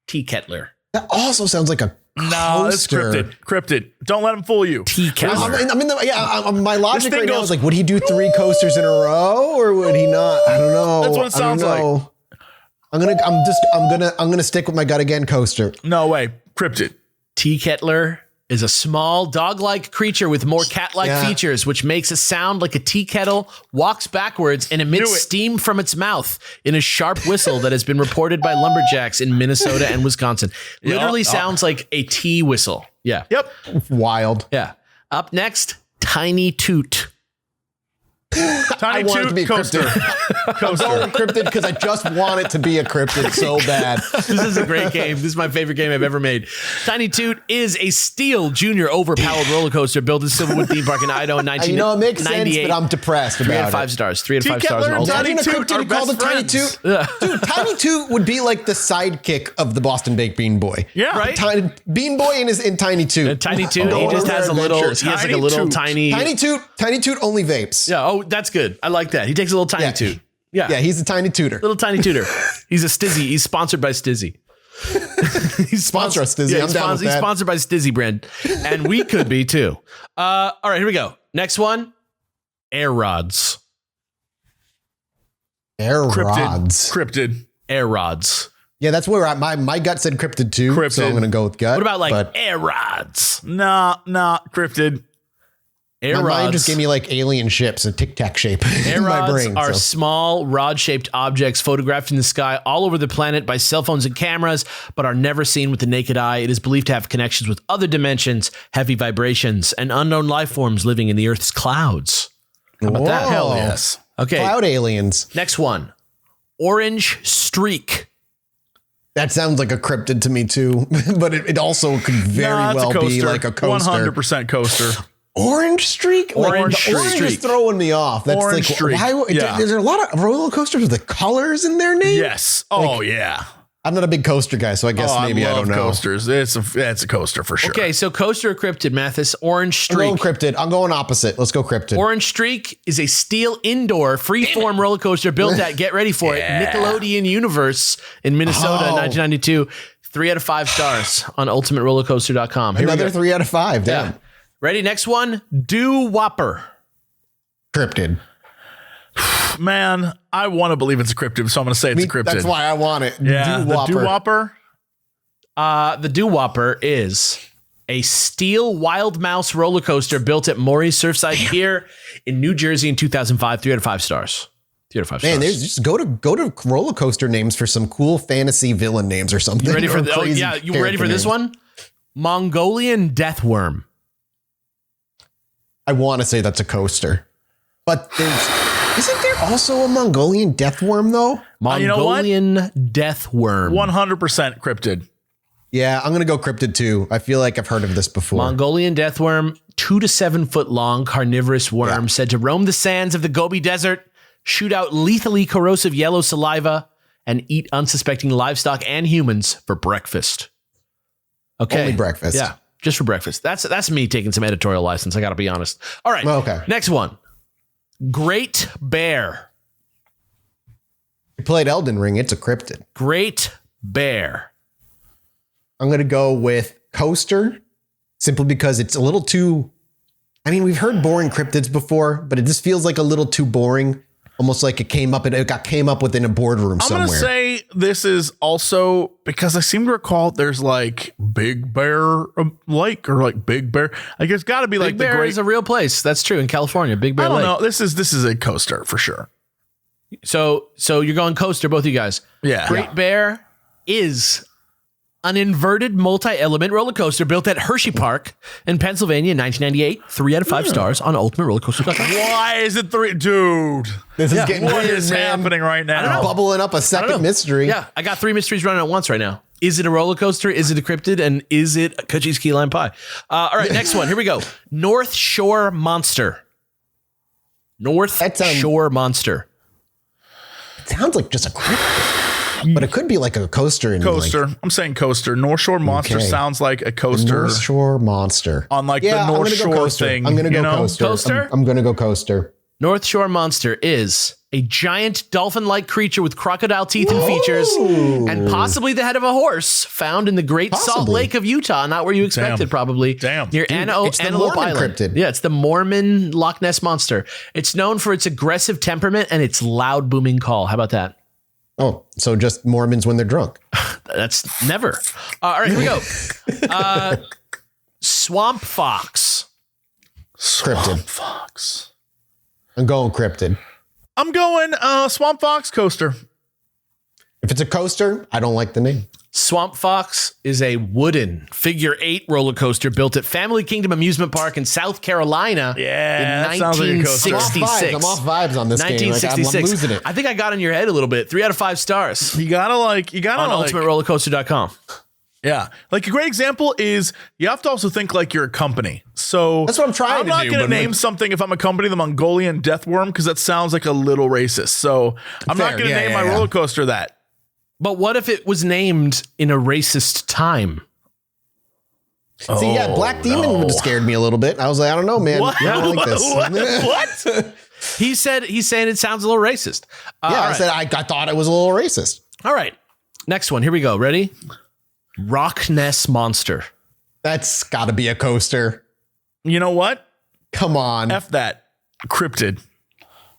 Tea Kettler. That also sounds like a no, it's cryptid. Don't let him fool you. Tea Kettler. My logic right now is like, would he do 3 coasters in a row or would he not? I don't know. That's what it sounds like. I'm gonna stick with my gut again. Coaster. No way. Cryptid. Tea Kettler is a small dog-like creature with more cat-like features, which makes a sound like a tea kettle, walks backwards, and emits steam from its mouth in a sharp whistle that has been reported by lumberjacks in Minnesota and Wisconsin. Literally sounds like a tea whistle. Yeah. Yep. Wild. Yeah. Up next, Tiny Toot. Tiny Toot, be coaster. Coaster. I'm going cryptid because I just want it to be a cryptid so bad. This is a great game. This is my favorite game I've ever made. Tiny Toot is a steel junior overpowered roller coaster built in Silverwood Theme Park in Idaho in 1998. It makes sense, but I'm depressed about it. 3 out of 5 stars. 3 out of 5 stars. Imagine a cryptid you call the Tiny Toot. Dude, Tiny Toot would be like the sidekick of the Boston Baked Bean Boy. Yeah. Right? Bean Boy in Tiny Toot. Tiny Toot, he just has a little, he has like a little tiny. Tiny Toot only vapes. Yeah, oh, that's good. I like that. He takes a little Tiny Toot. Yeah, he's a tiny tutor. Little tiny tutor. He's a Stizzy. He's sponsored by Stizzy. He's sponsored by Stizzy. Yeah, he's sponsored by Stizzy brand, and we could be too. All right, here we go. Next one, air rods. Air rods. Cryptid. Air rods. Yeah, that's where my gut said cryptid too. Cryptid. So I'm gonna go with gut. What about air rods? Nah, cryptid. Air rods. Mine just gave me like alien ships, a tic tac shape. Air rods brain, are small rod-shaped objects photographed in the sky all over the planet by cell phones and cameras, but are never seen with the naked eye. It is believed to have connections with other dimensions, heavy vibrations, and unknown life forms living in the Earth's clouds. How about that? Hell yes. Okay. Cloud aliens. Next one, orange streak. That sounds like a cryptid to me too, but it also could very well be like a coaster. 100% coaster. Orange streak? Orange is throwing me off. That's orange like, streak. There's a lot of roller coasters with the colors in their name. Yes. Oh, yeah. I'm not a big coaster guy, so I guess maybe I don't know. Coasters. It's a coaster for sure. Okay, so coaster or cryptid, Mathis? Orange streak. I'm going cryptid. I'm going opposite. Let's go cryptid. Orange streak is a steel indoor freeform roller coaster built at, get ready for it, Nickelodeon Universe in Minnesota in 1992. 3 out of 5 stars on ultimaterollercoaster.com. Another 3 out of 5. Damn. Ready? Next one. Doo Whopper. Cryptid. Man, I want to believe it's a cryptid, so I'm going to say it's a cryptid. That's why I want it. Yeah, the doo-wopper. The doo-wopper is a steel wild mouse roller coaster built at Maury's Surfside Pier in New Jersey in 2005. 3 out of 5 stars. 3 out of 5 stars. Man, there's just go to roller coaster names for some cool fantasy villain names or something. You ready for you ready for this one? Mongolian Deathworm. I want to say that's a coaster, but isn't there also a Mongolian Deathworm though? Mongolian Deathworm. 100% cryptid. Yeah, I'm going to go cryptid too. I feel like I've heard of this before. Mongolian Deathworm, 2 to 7 foot long carnivorous worm said to roam the sands of the Gobi Desert, shoot out lethally corrosive yellow saliva, and eat unsuspecting livestock and humans for breakfast. Okay. Only breakfast. Yeah, just for breakfast. That's me taking some editorial license. I got to be honest. All right. Okay. Next one. Great Bear. You played Elden Ring. It's a cryptid. Great Bear. I'm going to go with coaster simply because it's a little too, I mean, we've heard boring cryptids before, but it just feels like a little too boring. Almost like it came up within a boardroom somewhere. I'm going to say this is also because I seem to recall there's like Big Bear Lake or like Big Bear. Like it's got to be like Big Bear is a real place. That's true in California. Big Bear Lake. I don't know. This is a coaster for sure. So you're going coaster, both of you guys. Yeah. Great Bear is an inverted multi-element roller coaster built at Hershey Park in Pennsylvania in 1998. 3 out of 5 stars on ultimaterollercoaster.com. Why is it 3? Dude. This is getting what weird, is happening right now? Bubbling up a second mystery. Yeah, I got 3 mysteries running at once right now. Is it a roller coaster? Is it a cryptid? And is it a Coochie's Key Lime Pie? All right, next one. Here we go. North Shore Monster. Shore Monster. It sounds like just a cryptid, but it could be like a coaster. Coaster. I'm saying coaster. North Shore Monster sounds like a coaster. North Shore Monster. On like the North Shore thing. I'm going to go coaster. Coaster? I'm going to go coaster. North Shore Monster is a giant dolphin-like creature with crocodile teeth and features, and possibly the head of a horse, found in the Great Salt Lake of Utah. Not where you expected, probably. Damn. Near Antelope Island. Cryptid. Yeah, it's the Mormon Loch Ness Monster. It's known for its aggressive temperament and its loud, booming call. How about that? Oh, so just Mormons when they're drunk. That's never. All right, here we go. Swamp Fox. Cryptid. Fox. I'm going cryptid. I'm going Swamp Fox coaster. If it's a coaster, I don't like the name. Swamp Fox is a wooden figure-8 roller coaster built at Family Kingdom Amusement Park in South Carolina in 1966. I'm off vibes on this game. Like, I'm losing it. I think I got in your head a little bit. 3 out of 5 stars. You gotta on ultimaterollercoaster.com. Yeah. Like a great example is you have to also think like you're a company. So that's what I'm trying to do. I'm not going to name something if I'm a company, the Mongolian Deathworm, because that sounds like a little racist. So I'm not going to name my roller coaster that. But what if it was named in a racist time? See, Black Demon would have scared me a little bit. I was like, I don't know, man. What? I don't like this. What? He's saying it sounds a little racist. I said I thought it was a little racist. All right. Next one. Here we go. Ready? Rock Ness Monster. That's got to be a coaster. You know what? Come on. F that. Cryptid.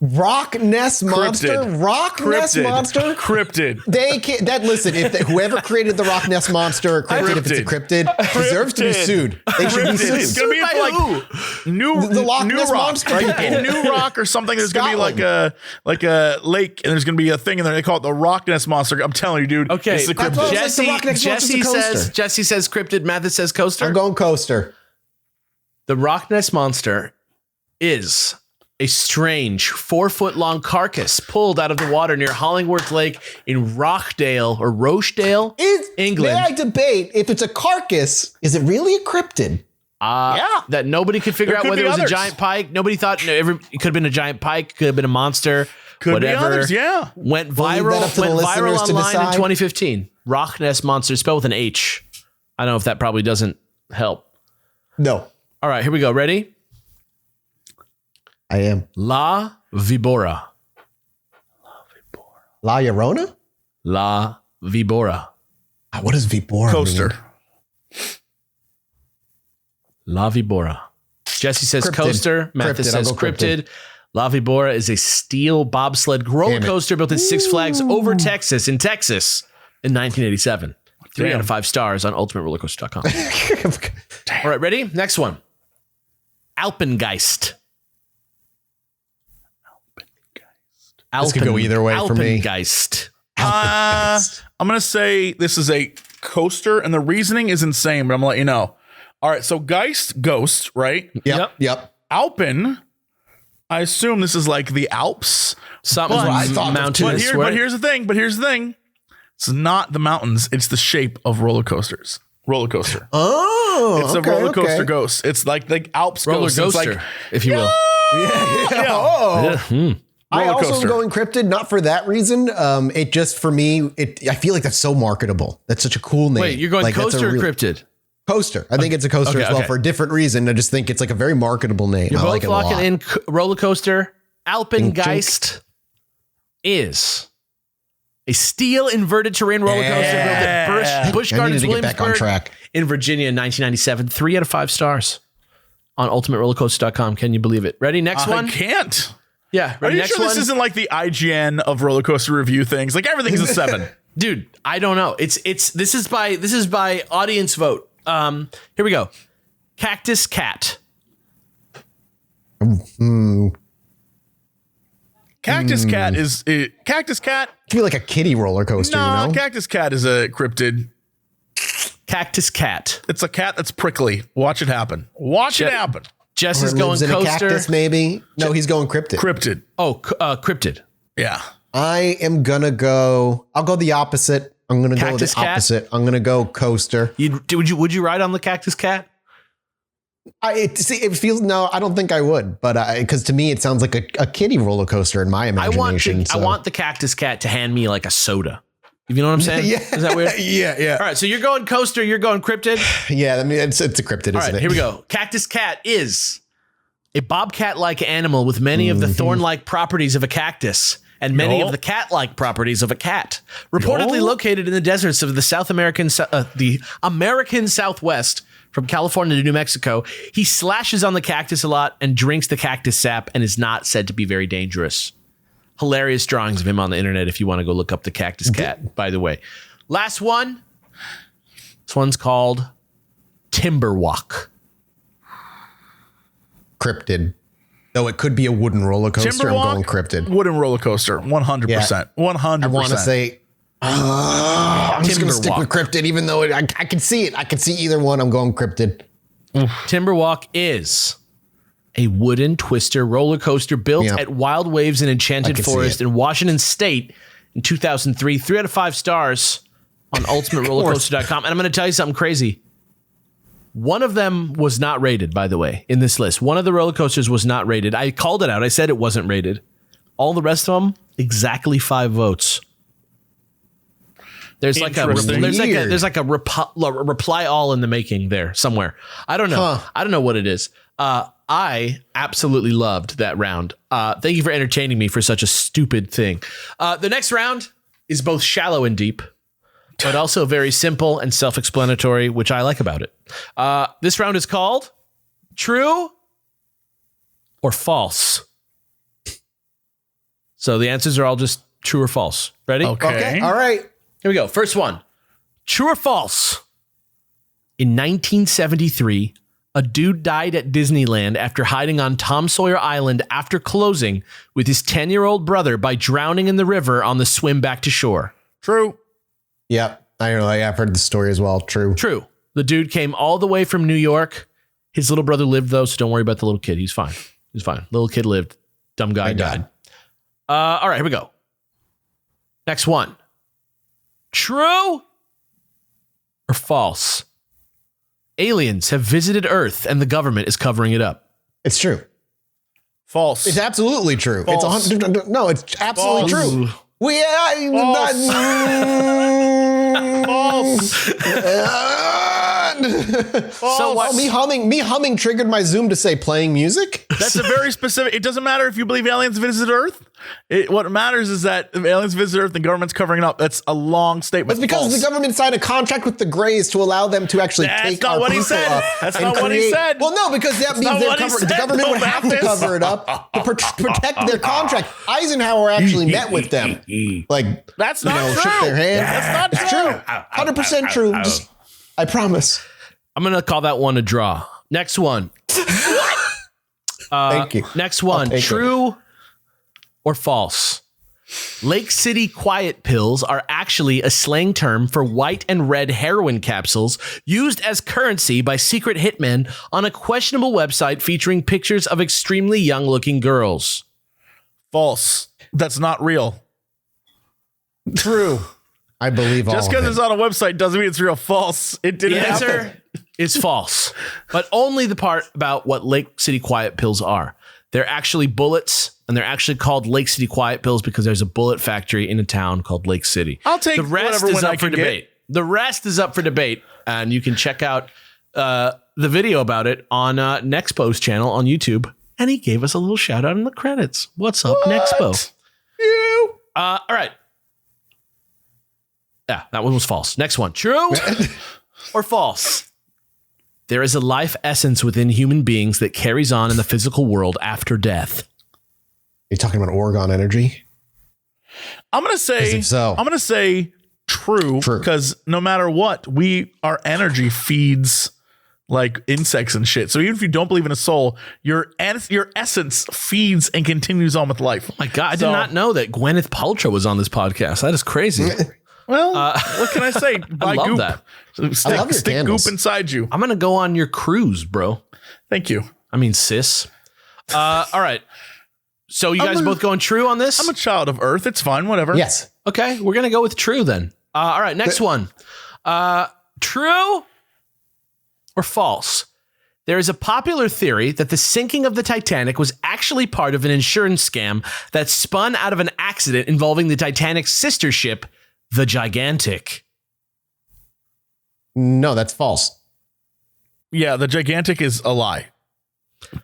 Rock Ness Monster? Rock Ness Monster? Cryptid. They can't. Listen, whoever created the Rock Ness Monster, if it's a cryptid, deserves to be sued. They should be sued. It's going to be like the Loch Ness Rock, Monster right? people. In New Rock or something, there's going to be like a lake, and there's going to be a thing in there. They call it the Rock Ness Monster. I'm telling you, dude. Okay. It's a cryptid. Jesse says cryptid. Mathis says coaster. I'm going coaster. The Rock Ness Monster is a strange 4-foot-long carcass pulled out of the water near Hollingworth Lake in Rochdale, England. May I debate if it's a carcass? Is it really a cryptid? That nobody could figure out whether it was a giant pike. Nobody thought it could have been a giant pike, could have been a monster, whatever. Be others, yeah. Went viral online in 2015. Rock Ness Monster, spelled with an H. I don't know if that probably doesn't help. No. All right, here we go. Ready? I am. La Vibora. La Llorona? La Vibora. What does Vibora coaster mean? La Vibora. Jesse says cryptid. coaster. Mathis Cryptid. says cryptid. La Vibora is a steel bobsled roller coaster built at Six Flags over Texas in 1987. 3 out of 5 stars on ultimaterollercoaster.com. All right, ready? Next one. Alpengeist. This could go either way for me. Alpengeist. I'm going to say this is a coaster, and the reasoning is insane, but I'm going to let you know. All right, so Geist, ghost, right? Yep. Alpen, I assume this is like the Alps. Something mountainous. But here's the thing. It's not the mountains. It's the shape of roller coasters. Roller coaster. Oh, it's a roller coaster ghost. It's like Alps roller ghost. Coaster, like, if you will. Yeah. Oh. I also am going cryptid, not for that reason. It just, for me, I feel like that's so marketable. That's such a cool name. Wait, you're going coaster or cryptid? Coaster. I think it's a coaster as well for a different reason. I just think it's like a very marketable name. You're I both like it a locking lot. in roller coaster. Alpengeist is a steel inverted terrain roller coaster built at Busch Gardens, Williamsburg in Virginia in 1997. 3 out of 5 stars on ultimaterollercoaster.com. Can you believe it? Ready? Next one? I can't. Yeah. Are you sure this isn't like the IGN of roller coaster review things? Like everything's a 7. Dude, I don't know. This is by audience vote. Here we go. Cactus Cat. Cactus Cat is Cactus Cat. It could be like a kiddie roller coaster, you know? Cactus Cat is a cryptid. Cactus Cat. It's a cat that's prickly. Watch it happen. Watch it happen. Jess is going in coaster. A cactus, maybe. No, he's going cryptid. Cryptid. Oh, cryptid. Yeah. I am gonna go. I'll go the opposite. I'm gonna go the opposite. I'm gonna go coaster. Would you ride on the Cactus Cat? It feels no. I don't think I would, but because to me it sounds like a kiddie roller coaster in my imagination. I want the Cactus Cat to hand me like a soda. You know what I'm saying? Yeah. Is that weird? Yeah. All right, so you're going coaster, you're going cryptid. Yeah, I mean it's a cryptid, isn't it? Here we go. Cactus Cat is a bobcat-like animal with many of the thorn-like properties of a cactus and many of the cat-like properties of a cat. Reportedly located in the deserts of the American Southwest, from California to New Mexico, he slashes on the cactus a lot and drinks the cactus sap and is not said to be very dangerous. Hilarious drawings of him on the internet if you want to go look up the Cactus Cat, by the way. Last one. This one's called Timberwalk. Cryptid. Though it could be a wooden roller coaster. I'm going cryptid. Wooden roller coaster. 100%. Yeah. 100%. I want to say I'm just going to stick with cryptid, even though I can see it. I can see either one. I'm going cryptid. Timberwalk is a wooden twister roller coaster built at Wild Waves in Enchanted Forest in Washington State in 2003. 3 out of 5 stars on ultimaterollercoaster.com. And I'm going to tell you something crazy. One of them was not rated, by the way, in this list. One of the roller coasters was not rated. I called it out. I said it wasn't rated. All the rest of them, exactly 5 votes. There's like a reply all in the making there somewhere. I don't know. I don't know what it is. I absolutely loved that round. Thank you for entertaining me for such a stupid thing. The next round is both shallow and deep, but also very simple and self-explanatory, which I like about it. This round is called True or False. So the answers are all just true or false. Ready? Okay. All right. Here we go. First one. True or false? In 1973, a dude died at Disneyland after hiding on Tom Sawyer Island after closing with his 10-year-old brother by drowning in the river on the swim back to shore. True. Yep. I know. I've heard the story as well. True. True. The dude came all the way from New York. His little brother lived, though, so don't worry about the little kid. He's fine. He's fine. Little kid lived. Dumb guy died. All right, here we go. Next one. True or false? Aliens have visited Earth and the government is covering it up. It's true. False. It's absolutely true. False. It's no, it's absolutely true. False. False. So what? Me humming triggered my Zoom to say playing music. That's a very specific. It doesn't matter if you believe aliens visit Earth. What matters is that if aliens visit Earth, the government's covering it up. That's a long statement. It's because the government signed a contract with the Greys to allow them to actually take our people up. That's not what he said. Well, no, because that means the government would have to cover it up to protect their contract. Eisenhower actually met with them. Like, that's not true. Shook their hand. That's not true. 100% true. I promise. I'm going to call that one a draw. Next one. Thank you. Next one. True or false? Lake City quiet pills are actually a slang term for white and red heroin capsules used as currency by secret hitmen on a questionable website featuring pictures of extremely young-looking girls. False. That's not real. True. I believe all Just because it's on a website doesn't mean it's real. False. It didn't happen. The answer is false, but only the part about what Lake City quiet pills are. They're actually bullets, and they're actually called Lake City quiet pills because there's a bullet factory in a town called Lake City. I'll take the rest whatever is up for debate. Get. The rest is up for debate, and you can check out the video about it on Nexpo's channel on YouTube. And he gave us a little shout out in the credits. What's up, Nexpo? You. All right. Yeah, that one was false. Next one. True or false? There is a life essence within human beings that carries on in the physical world after death. You're talking about Oregon energy? I'm going to say so. I'm going to say true because no matter what, our energy feeds like insects and shit. So even if you don't believe in a soul, your essence feeds and continues on with life. Oh my God, I did not know that Gwyneth Paltrow was on this podcast. That is crazy. Well, what can I say? I love goop. that. Stick goop inside you. I'm going to go on your cruise, bro. Thank you. I mean, sis. All right. So you guys both going true on this? I'm a child of Earth. It's fine. Whatever. Yes. Okay. We're going to go with true then. All right. Next one. True or false? There is a popular theory that the sinking of the Titanic was actually part of an insurance scam that spun out of an accident involving the Titanic's sister ship, the Gigantic. No, that's false. Yeah, the Gigantic is a lie.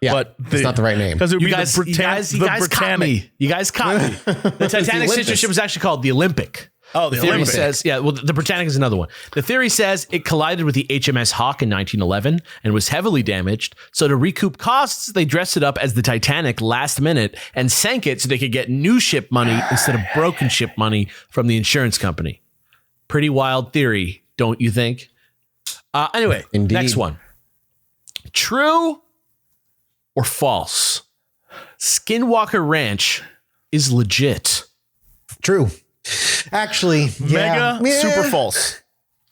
Yeah, but it's not the right name. Because it would You be guys, the you guys caught me. You guys caught me. The Titanic sister ship was actually called the Olympic. Oh, the theory Olympic. says, the Britannic is another one. The theory says it collided with the HMS Hawk in 1911 and was heavily damaged. So to recoup costs, they dressed it up as the Titanic last minute and sank it so they could get new ship money instead of broken ship money from the insurance company. Pretty wild theory, don't you think? Anyway, Indeed. Next one. True or false? Skinwalker Ranch is legit. True. Actually, mega super false.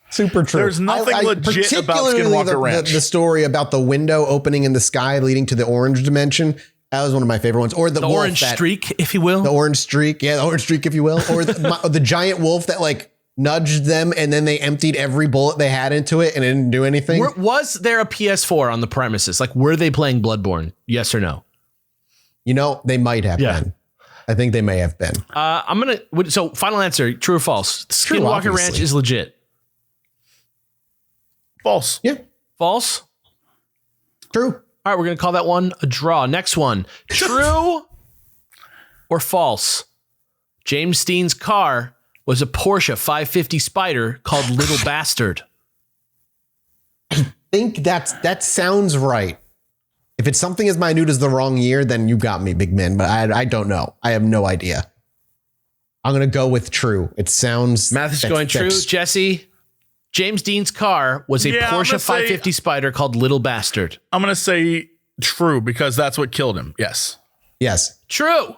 Super true. There's nothing legit about Skinwalker Ranch. The story about the window opening in the sky leading to the orange dimension. That was one of my favorite ones. Or the wolf orange streak, if you will. The orange streak. Yeah, the orange streak, if you will. Or the giant wolf that like nudged them and then they emptied every bullet they had into it and it didn't do anything. Was there a PS4 on the premises? Like, were they playing Bloodborne? Yes or no? You know, they might have been. I think they may have been. So final answer, true or false? Skinwalker Ranch is legit. False. Yeah. False? True. All right, we're going to call that one a draw. Next one. True or false? James Dean's car was a Porsche 550 Spider called Little Bastard. I think that sounds right. If it's something as minute as the wrong year, then you got me, big man. But I don't know. I have no idea. I'm going to go with true. It sounds... Math is going true. Jesse, James Dean's car was a Porsche 550 Spider called Little Bastard. I'm going to say true because that's what killed him. Yes. Yes. True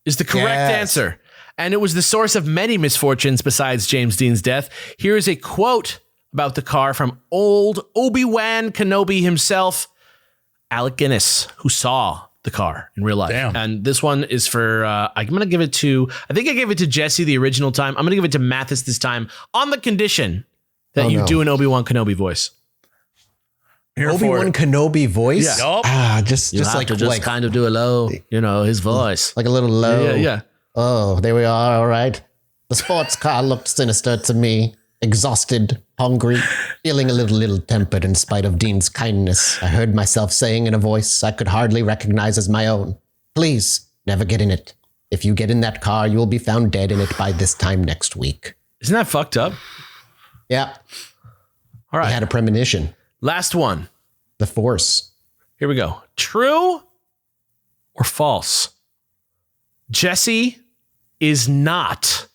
is the correct answer. And it was the source of many misfortunes besides James Dean's death. Here is a quote about the car from old Obi-Wan Kenobi himself, Alec Guinness, who saw the car in real life. Damn. And this one is for, I'm going to give it to, I think I gave it to Jesse the original time. I'm going to give it to Mathis this time on the condition that you do an Obi-Wan Kenobi voice. Obi-Wan Kenobi voice? Yeah. Just kind of do a low, his voice. Like a little low. Yeah. Oh, there we are. All right. The sports car looked sinister to me. Exhausted, hungry, feeling a little tempered in spite of Dean's kindness. I heard myself saying in a voice I could hardly recognize as my own, "Please, never get in it. If you get in that car, you will be found dead in it by this time next week." Isn't that fucked up? Yeah. All right. I had a premonition. Last one. The Force. Here we go. True or false? Jesse is not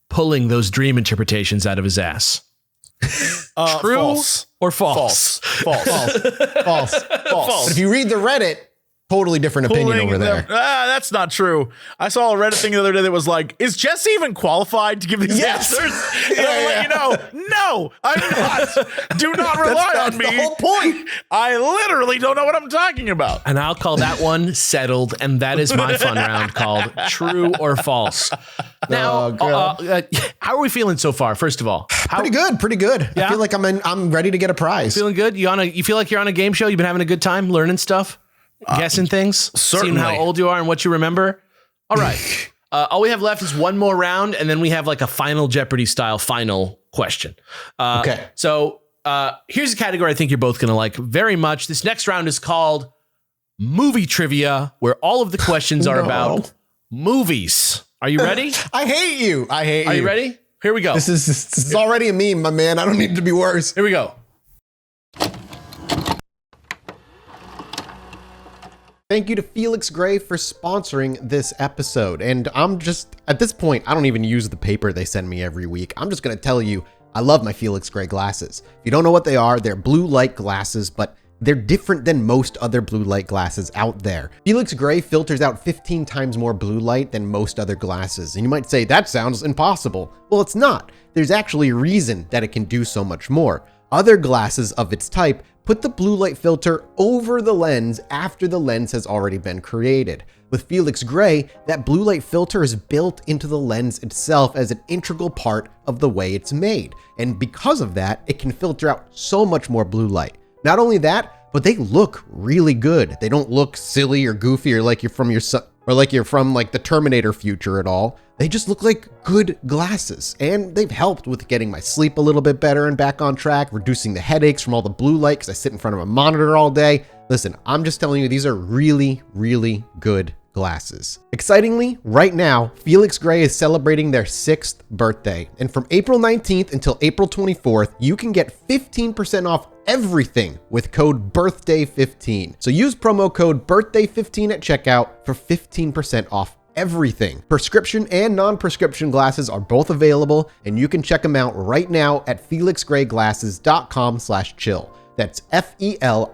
pulling those dream interpretations out of his ass. True false. or false? False. False. But if you read the Reddit, totally different opinion over there. That's not true. I saw a Reddit thing the other day that was like, is Jesse even qualified to give these answers? And I'll let you know, no, I'm not. Do not rely on me. That's the whole point. I literally don't know what I'm talking about. And I'll call that one settled. And that is my fun round called True or False. Now, how are we feeling so far? First of all, Pretty good. Yeah? I feel like I'm ready to get a prize. Feeling good? You feel like you're on a game show? You've been having a good time learning stuff? Guessing things? Certainly. Seeing how old you are and what you remember? All right. All we have left is one more round, and then we have like a Final Jeopardy style final question. Okay. So here's a category I think you're both going to like very much. This next round is called Movie Trivia, where all of the questions are about movies. Are you ready? I hate you. Are you ready? Here we go. This is already a meme, my man. I don't need to be worse. Here we go. Thank you to Felix Gray for sponsoring this episode. And I'm just, at this point, I don't even use the paper they send me every week. I'm just going to tell you, I love my Felix Gray glasses. If you don't know what they are, they're blue light glasses, but they're different than most other blue light glasses out there. Felix Gray filters out 15 times more blue light than most other glasses. And you might say, that sounds impossible. Well, it's not. There's actually a reason that it can do so much more. Other glasses of its type put the blue light filter over the lens after the lens has already been created. With Felix Gray, that blue light filter is built into the lens itself as an integral part of the way it's made. And because of that, it can filter out so much more blue light. Not only that, but they look really good. They don't look silly or goofy or like you're from like the Terminator future at all. They just look like good glasses, and they've helped with getting my sleep a little bit better and back on track, reducing the headaches from all the blue light because I sit in front of a monitor all day. Listen, I'm just telling you, these are really, really good glasses. Excitingly, right now, Felix Gray is celebrating their 6th birthday, and from April 19th until April 24th, you can get 15% off everything with code BIRTHDAY15. So use promo code BIRTHDAY15 at checkout for 15% off everything. Prescription and non-prescription glasses are both available, and you can check them out right now at felixgrayglasses.com/chill. That's FELIXGRAY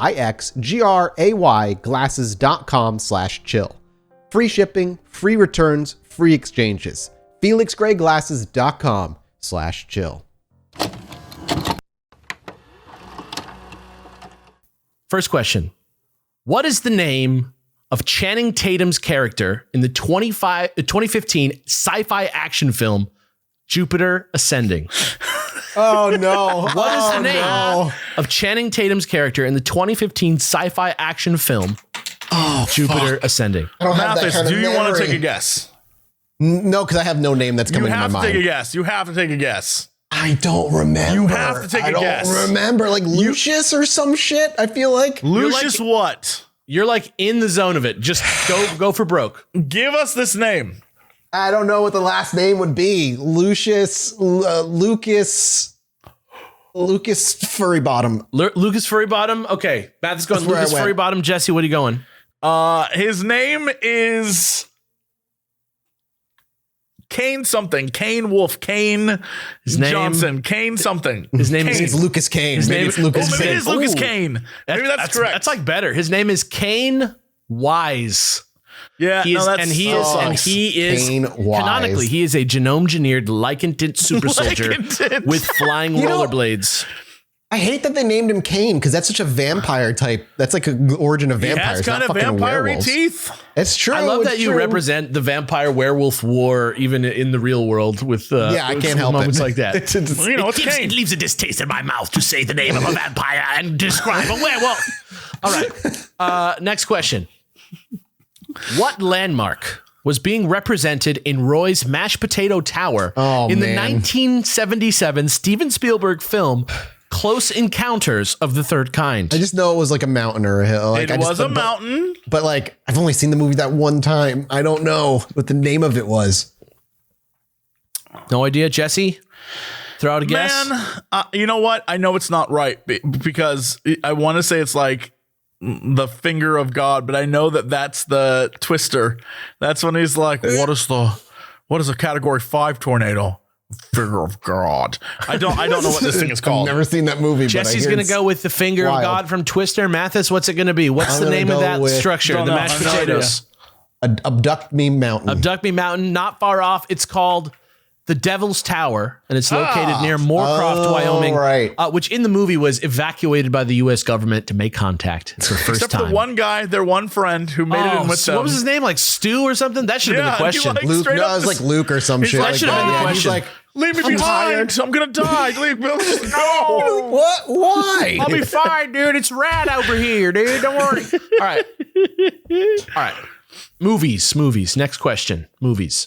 glasses.com/chill. Free shipping, free returns, free exchanges. felixgrayglasses.com/chill. First question. What is the name of Channing Tatum's character in the 2015 sci-fi action film Jupiter Ascending? Oh no. What is the name of Channing Tatum's character in the 2015 sci-fi action film Jupiter Ascending? I don't have that Mathis, kind of do you want to memory. take a guess? No, because I have no name that's coming to my You have to mind. take a guess. You have to take a guess. I don't remember. You have to take a guess. I don't remember. Like Lucius or some shit, I feel like. Lucius what? You're like in the zone of it. Just go for broke. Give us this name. I don't know what the last name would be. Lucas Furry Bottom. Lucas Furry Bottom. Okay. Matt is going That's where Lucas I went. Furry Bottom. Jesse, what are you going? His name is Kane something. Kane Wolf. Kane Johnson. Kane something. His name It's Lucas Kane. Maybe it's Lucas Maybe it Kane. is Lucas Ooh. Kane. Maybe that's correct. That's like better. His name is Kane Wise. Yeah, He is, and he is Kane Wise. canonically, he is a genome-engineered lycanthid super soldier Lycanthid. with flying You know- rollerblades. I hate that they named him Kane because that's such a vampire type. That's like an origin of He vampires. has not kind of fucking vampire werewolves. teeth. It's true. I love it's that you true. represent the vampire werewolf war even in the real world with Yeah, I with can't help moments it. like that. It's Well, you know, it's Kane. It leaves a distaste in my mouth to say the name of a vampire and describe a werewolf. All right. Next question. What landmark was being represented in Roy's Mashed Potato Tower in the 1977 Steven Spielberg film Close Encounters of the Third Kind. I just know it was like a mountain or a hill. Like, it was a mountain. But like, I've only seen the movie that one time. I don't know what the name of it was. No idea, Jesse? Throw out a guess. Man, you know what? I know it's not right because I want to say it's like the finger of God, but I know that's the Twister. That's when he's like, what is a category 5 tornado? Finger of God. I don't know what this thing is called. I've never seen that movie. Jesse's going to go with the finger of God from Twister. Mathis, what's it going to be? What's the name of that structure? The mashed potatoes. Abduct Me Mountain. Abduct Me Mountain, not far off. It's called the Devil's Tower, and it's located near Moorcroft, Wyoming, which in the movie was evacuated by the U.S. government to make contact for the first time. Except for one guy, their one friend who made it in with them. What was his name? Like Stu or something? That should have been the question. Luke, no, it was like Luke or some shit. That should have been the question. He's like, leave me behind. I'm going to die. Leave me. No. What? Why? I'll be fine, dude. It's rad over here, dude. Don't worry. All right. Movies. Next question. Movies.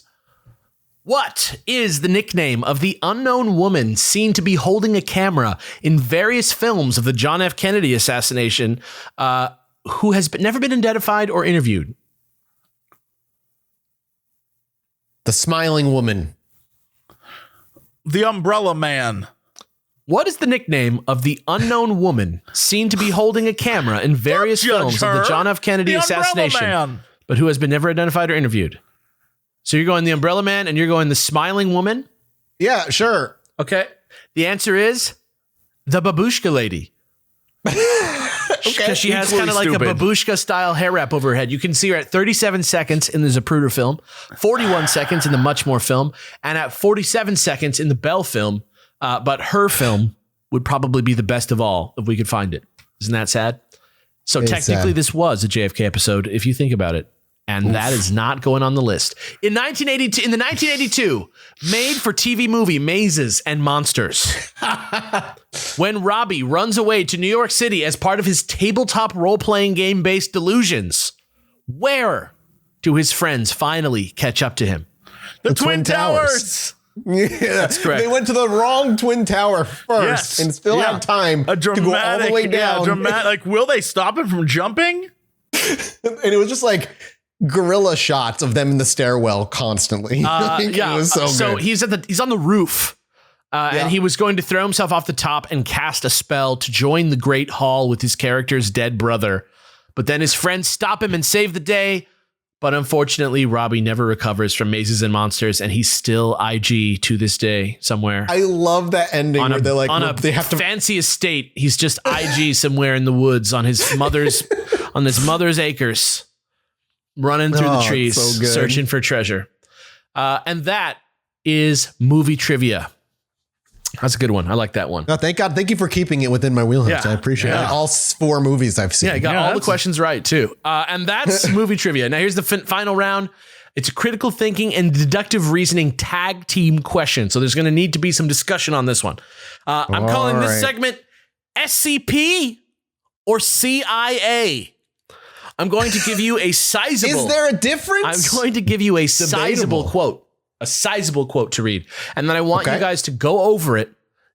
What is the nickname of the unknown woman seen to be holding a camera in various films of the John F. Kennedy assassination, who has never been identified or interviewed? The Smiling Woman. The Umbrella Man. What is the nickname of the unknown woman seen to be holding a camera in various films of the John F. Kennedy assassination, but who has been never identified or interviewed? So you're going the Umbrella Man and you're going the Smiling Woman? Yeah, sure. Okay. The answer is the Babushka Lady. Because she has kind of like a babushka style hair wrap over her head. You can see her at 37 seconds in the Zapruder film, 41 seconds in the Muchmore film, and at 47 seconds in the Bell film. But her film would probably be the best of all if we could find it. Isn't that sad? So technically this was a JFK episode if you think about it. And that is not going on the list. In the 1982 made-for-TV movie Mazes and Monsters, when Robbie runs away to New York City as part of his tabletop role-playing game-based delusions, where do his friends finally catch up to him? The Twin Towers. Yeah, that's correct. They went to the wrong Twin Tower first and still have time to go all the way down. Like, will they stop him from jumping? And it was just like guerrilla shots of them in the stairwell constantly. It was so good. He's on the roof, and he was going to throw himself off the top and cast a spell to join the Great Hall with his character's dead brother. But then his friends stop him and save the day. But unfortunately, Robbie never recovers from Mazes and Monsters, and he's still IG to this day somewhere. I love that ending where they're like, they have to fancy estate. He's just IG somewhere in the woods on his mother's acres, running through the trees, searching for treasure. And that is movie trivia. That's a good one. I like that one. No, thank God. Thank you for keeping it within my wheelhouse. I appreciate it. All 4 movies I've seen. Yeah, you got all the questions right, too. And that's movie trivia. Now, here's the final round. It's a critical thinking and deductive reasoning tag team question. So there's going to need to be some discussion on this one. I'm calling this segment SCP or CIA. I'm going to give you a sizable... Is there a difference? I'm going to give you a sizable quote. A sizable quote to read. And then I want you guys to go over it,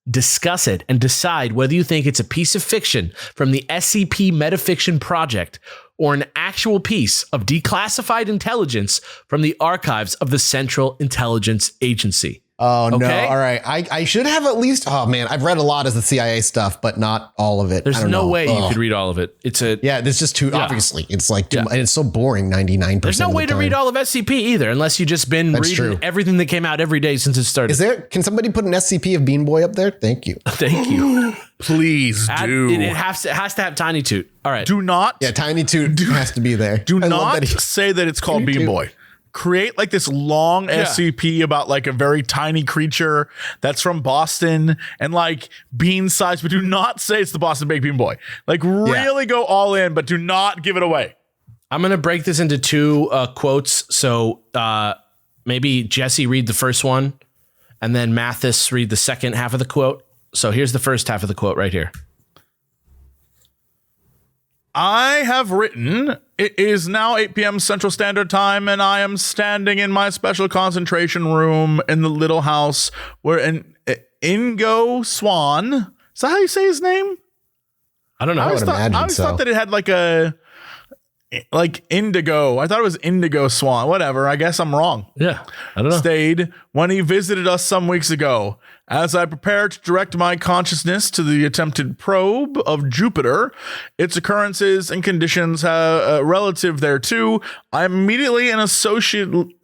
discuss it, and decide whether you think it's a piece of fiction from the SCP Metafiction Project or an actual piece of declassified intelligence from the archives of the Central Intelligence Agency. Oh, no. All right. I should have at least... Oh, man. I've read a lot of the CIA stuff, but not all of it. There's no way you could read all of it. There's just too... Obviously, it's like... And it's so boring 99% There's no way to read all of SCP either, unless you've just been reading everything that came out every day since it started. Can somebody put an SCP of Bean Boy up there? Thank you. Thank you. Please do. It has to have Tiny Toot. All right. Do not... Yeah, Tiny Toot has to be there. Do not say that it's called Bean Boy. Create like this long SCP about like a very tiny creature that's from Boston and like bean size, but do not say it's the Boston Baked Bean Boy. Like really go all in, but do not give it away. I'm going to break this into 2 quotes. So maybe Jesse read the first one and then Mathis read the second half of the quote. So here's the first half of the quote right here. I have written It is now 8 p.m. Central Standard Time, and I am standing in my special concentration room in the little house where an Ingo Swan. Is that how you say his name? I don't know. I always thought that it had like indigo. I thought it was Indigo Swan. Whatever. I guess I'm wrong. Yeah. I don't know. Stayed when he visited us some weeks ago. As I prepare to direct my consciousness to the attempted probe of Jupiter, its occurrences and conditions relative thereto, I'm immediately and associately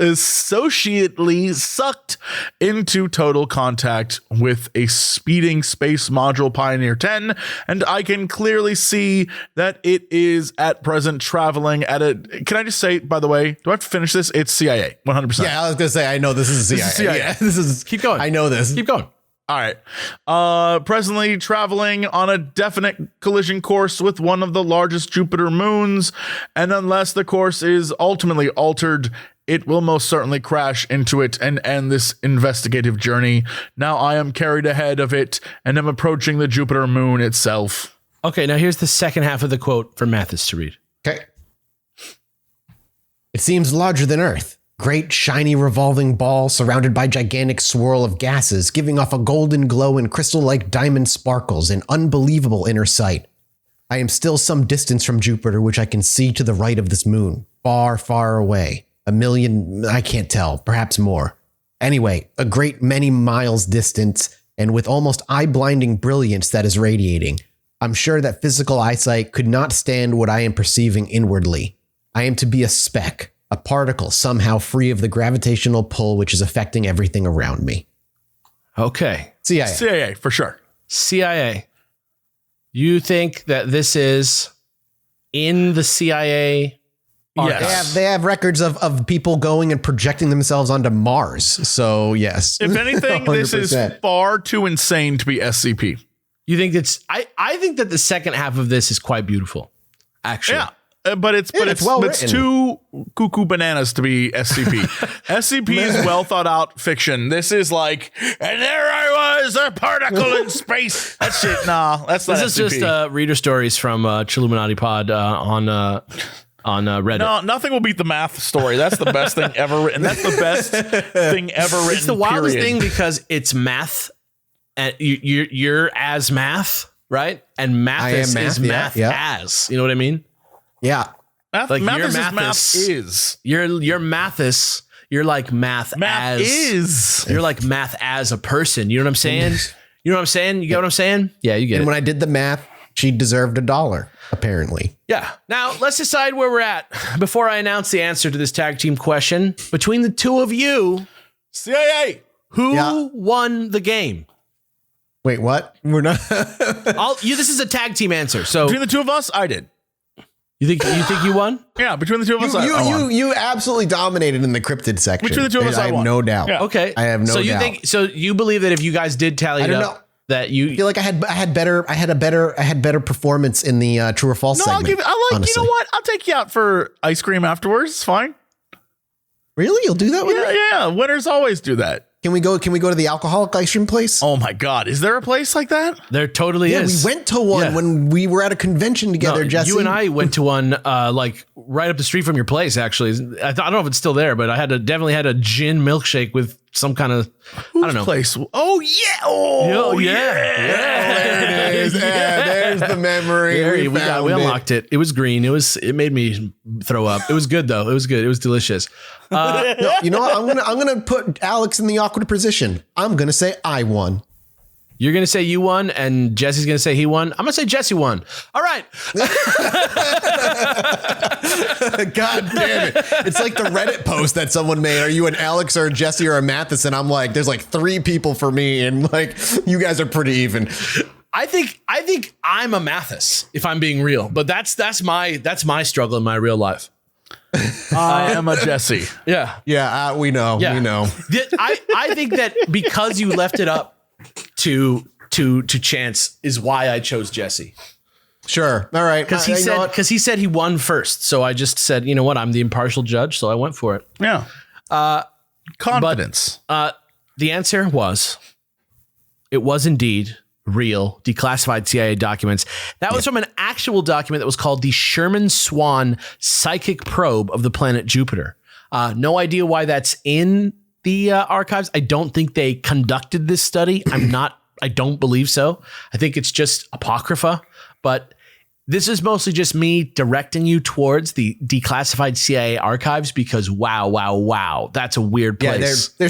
sucked into total contact with a speeding space module Pioneer 10, and I can clearly see that it is at present traveling at a... Can I just say, by the way, do I have to finish this? It's CIA, 100%. Yeah, I was going to say, I know this is CIA. Yeah, this is... Keep going. I know this. Keep going. All right. Presently traveling on a definite collision course with one of the largest Jupiter moons, and unless the course is ultimately altered, it will most certainly crash into it and end this investigative journey. Now I am carried ahead of it and am approaching the Jupiter moon itself. Okay, now here's the second half of the quote for Mathis to read. Okay. It seems larger than Earth. Great, shiny, revolving ball surrounded by gigantic swirl of gases, giving off a golden glow and crystal-like diamond sparkles, an unbelievable inner sight. I am still some distance from Jupiter, which I can see to the right of this moon. Far, far away. 1 million, I can't tell, perhaps more. Anyway, a great many miles distant, and with almost eye-blinding brilliance that is radiating. I'm sure that physical eyesight could not stand what I am perceiving inwardly. I am to be a speck. A particle somehow free of the gravitational pull which is affecting everything around me. Okay. CIA, for sure. CIA. You think that this is in the CIA? Yes. They have records of people going and projecting themselves onto Mars. So, yes. If anything, this is far too insane to be SCP. You think it's... I think that the second half of this is quite beautiful, actually. Yeah. But it's well it's too cuckoo bananas to be SCP. SCP is well thought out fiction. This is like, and there I was, a particle in space. That shit, nah, that's not SCP. This is just reader stories from Chilluminati Pod on Reddit. No, nothing will beat the math story. That's the best thing ever written. That's the best thing ever written. It's the wildest thing because it's math, and you're as math, right? And math is math as. You know what I mean? Yeah. Like math is. You're Mathis. You're like math as. You're like math as a person. You know what I'm saying? You know what I'm saying? You get what I'm saying? Yeah, you get it. And when I did the math, she deserved $1, apparently. Yeah. Now, let's decide where we're at. Before I announce the answer to this tag team question, between the two of you, CIA, who won the game? Wait, what? We're not. This is a tag team answer. So between the two of us, I did. You think you won? Yeah, between the two of us, I won. You absolutely dominated in the cryptid section. Between the two of us, I have no doubt. Yeah. Okay, I have no doubt. So you believe that if you guys did tally it up, that you I feel like I had better performance in the true or false segment. You know what? I'll take you out for ice cream afterwards. It's fine. Really? You'll do that with me? Yeah. Winners always do that. Can we go to the alcoholic ice cream place? Oh my God. Is there a place like that? There totally is. We went to one when we were at a convention together, Jesse. You and I went to one like right up the street from your place, actually. I don't know if it's still there, but I definitely had a gin milkshake with some kind of, I don't know. Place? Oh, yeah. Oh, yeah. There it is. Yeah, there's the memory. We unlocked it. It was green. It made me throw up. It was good, though. It was good. It was delicious. No, you know what? I'm gonna put Alex in the awkward position. I'm gonna say I won. You're gonna say you won, and Jesse's gonna say he won. I'm gonna say Jesse won. All right. God damn it! It's like the Reddit post that someone made. Are you an Alex or a Jesse or a Mathis? And I'm like, there's like 3 people for me, and like you guys are pretty even. I think I'm a Mathis, if I'm being real. But that's my struggle in my real life. I am a Jesse. Yeah. We know. Yeah. We know. I think that because you left it up to chance is why I chose Jesse. Sure. All right. Because he said he won first. So I just said, you know what? I'm the impartial judge. So I went for it. Yeah. Confidence. But, the answer was, it was indeed real declassified CIA documents. That was from an actual document that was called the Sherman Swan Psychic Probe of the planet Jupiter. No idea why that's in the archives. I don't think they conducted this study. I don't believe so. I think it's just apocrypha, but this is mostly just me directing you towards the declassified CIA archives because wow, that's a weird place. Yeah,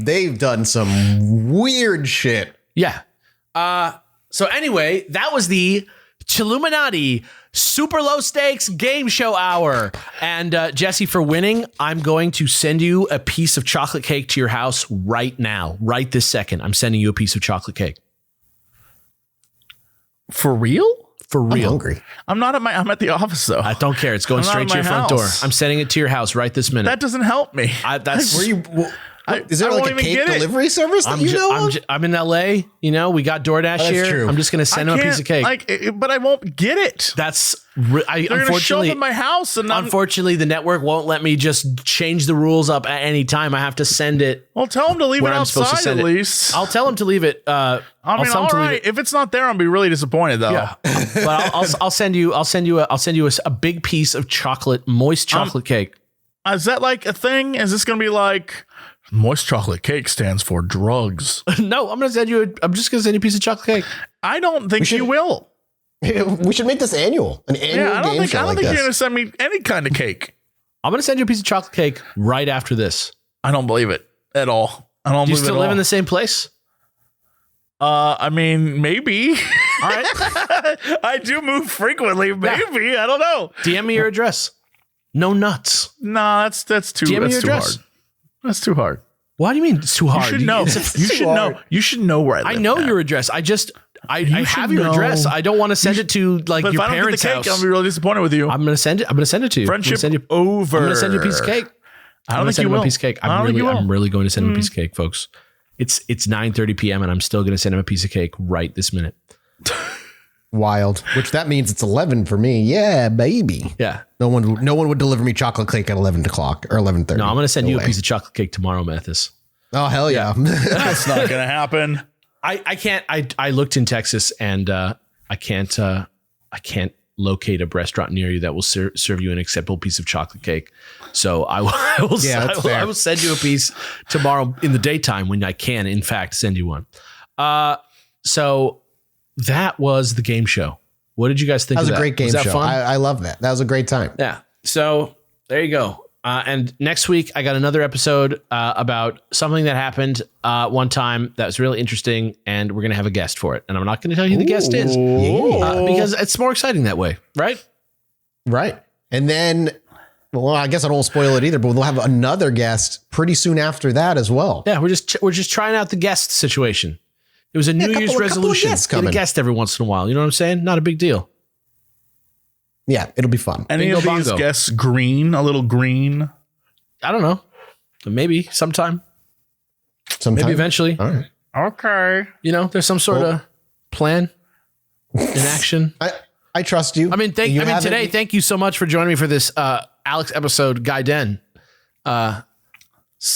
they've done some weird shit. Yeah. So anyway, that was the Chilluminati super low stakes game show hour. And Jesse, for winning, I'm going to send you a piece of chocolate cake to your house right now, right this second. I'm sending you a piece of chocolate cake. For real? For real. I'm hungry. I'm at the office though. I don't care. It's going straight to your front door. I'm sending it to your house right this minute. That doesn't help me. That's where you. Is there like a cake delivery service that you know of? I'm in LA. You know, we got DoorDash here. True. I'm just going to send him a piece of cake. But I won't get it. They're going to show up at my house, and unfortunately, the network won't let me just change the rules up at any time. I have to send it. Well, tell them to leave it outside at least. I'll tell them to leave it. All right. If it's not there, I'll be really disappointed though. Yeah, but I'll send you a big piece of chocolate, moist chocolate cake. Is that like a thing? Is this going to be like? Moist chocolate cake stands for drugs. No, I'm just going to send you a piece of chocolate cake. I don't think you will. We should make this annual. An annual game show. I don't think you're going to send me any kind of cake. I'm going to send you a piece of chocolate cake right after this. I don't believe it at all. I don't believe it at all. Do you still live in the same place? I mean, maybe. All right. I do move frequently. Maybe. Yeah. I don't know. DM me your address. No nuts. No, that's too hard. That's too hard. What do you mean it's too hard? You should know. You should know where I live. I know your address. I have your address. I don't want to send it to like your parents' house. I'll be really disappointed with you. I'm going to send it to you. Friendship over. I'm going to send you a piece of cake. I don't think you will. A piece of cake. I'm really going to send him a piece of cake, folks. It's 9:30 p.m. and I'm still going to send him a piece of cake right this minute. Wild. Which that means it's 11 for me. Yeah, baby. Yeah. No one would deliver me chocolate cake at 11 o'clock or 11:30. No, I'm going to send you a piece of chocolate cake tomorrow, Mathis. Oh, hell yeah. That's not going to happen. I can't. I looked in Texas and I can't locate a restaurant near you that will serve you an acceptable piece of chocolate cake. So I will send you a piece tomorrow in the daytime when I can, in fact, send you one. So that was the game show. What did you guys think of that? That was a great game show. Fun? I love that. That was a great time. Yeah. So there you go. And next week, I got another episode about something that happened one time that was really interesting, and we're going to have a guest for it. And I'm not going to tell you who the guest is because it's more exciting that way, right? Right. And then, well, I guess I don't want to spoil it either, but we'll have another guest pretty soon after that as well. Yeah, we're just trying out the guest situation. It was a New Year's resolution. Get a guest every once in a while. You know what I'm saying? Not a big deal. Yeah, it'll be fun. Any of these guests green? A little green? I don't know. Maybe sometime. Maybe eventually. All right. Okay. You know, there's some sort of plan in action. I trust you. Today, thank you so much for joining me for this Alex episode, Guy Den. How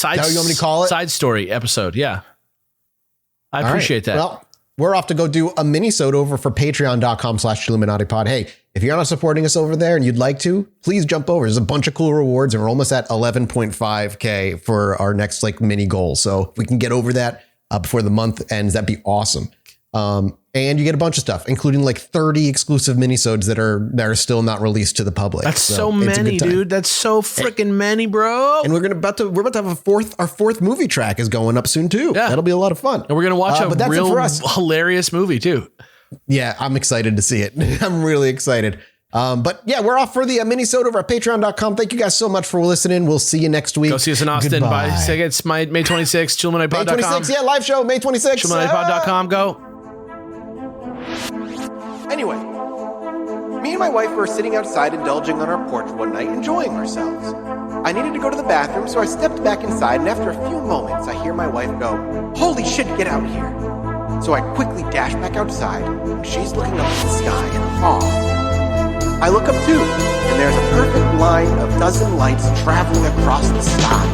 you want me to call it? Side story episode. Yeah. I appreciate that. Well, we're off to go do a mini-sode over for patreon.com/ChilluminatiPod. Hey, if you're not supporting us over there and you'd like to, please jump over. There's a bunch of cool rewards and we're almost at 11.5K for our next mini goal. So if we can get over that before the month ends, that'd be awesome. And you get a bunch of stuff, including 30 exclusive minisodes that are still not released to the public. That's so many, dude. That's so freaking many, bro. And we're about to have our fourth movie track is going up soon too. Yeah. That'll be a lot of fun. And we're gonna watch a real hilarious movie too. Yeah, I'm excited to see it. I'm really excited. But yeah, we're off for the minisode over at patreon.com. Thank you guys so much for listening. We'll see you next week. Go see us in Austin. Buy tickets May 26th, Chilluminatipod.com. May 26th, yeah, live show, May 26th. Chilluminatipod.com, go. Anyway, me and my wife were sitting outside indulging on our porch one night, enjoying ourselves. I needed to go to the bathroom, so I stepped back inside, and after a few moments, I hear my wife go, "Holy shit, get out here." So I quickly dash back outside, and she's looking up at the sky in awe. I look up too, and there's a perfect line of dozen lights traveling across the sky.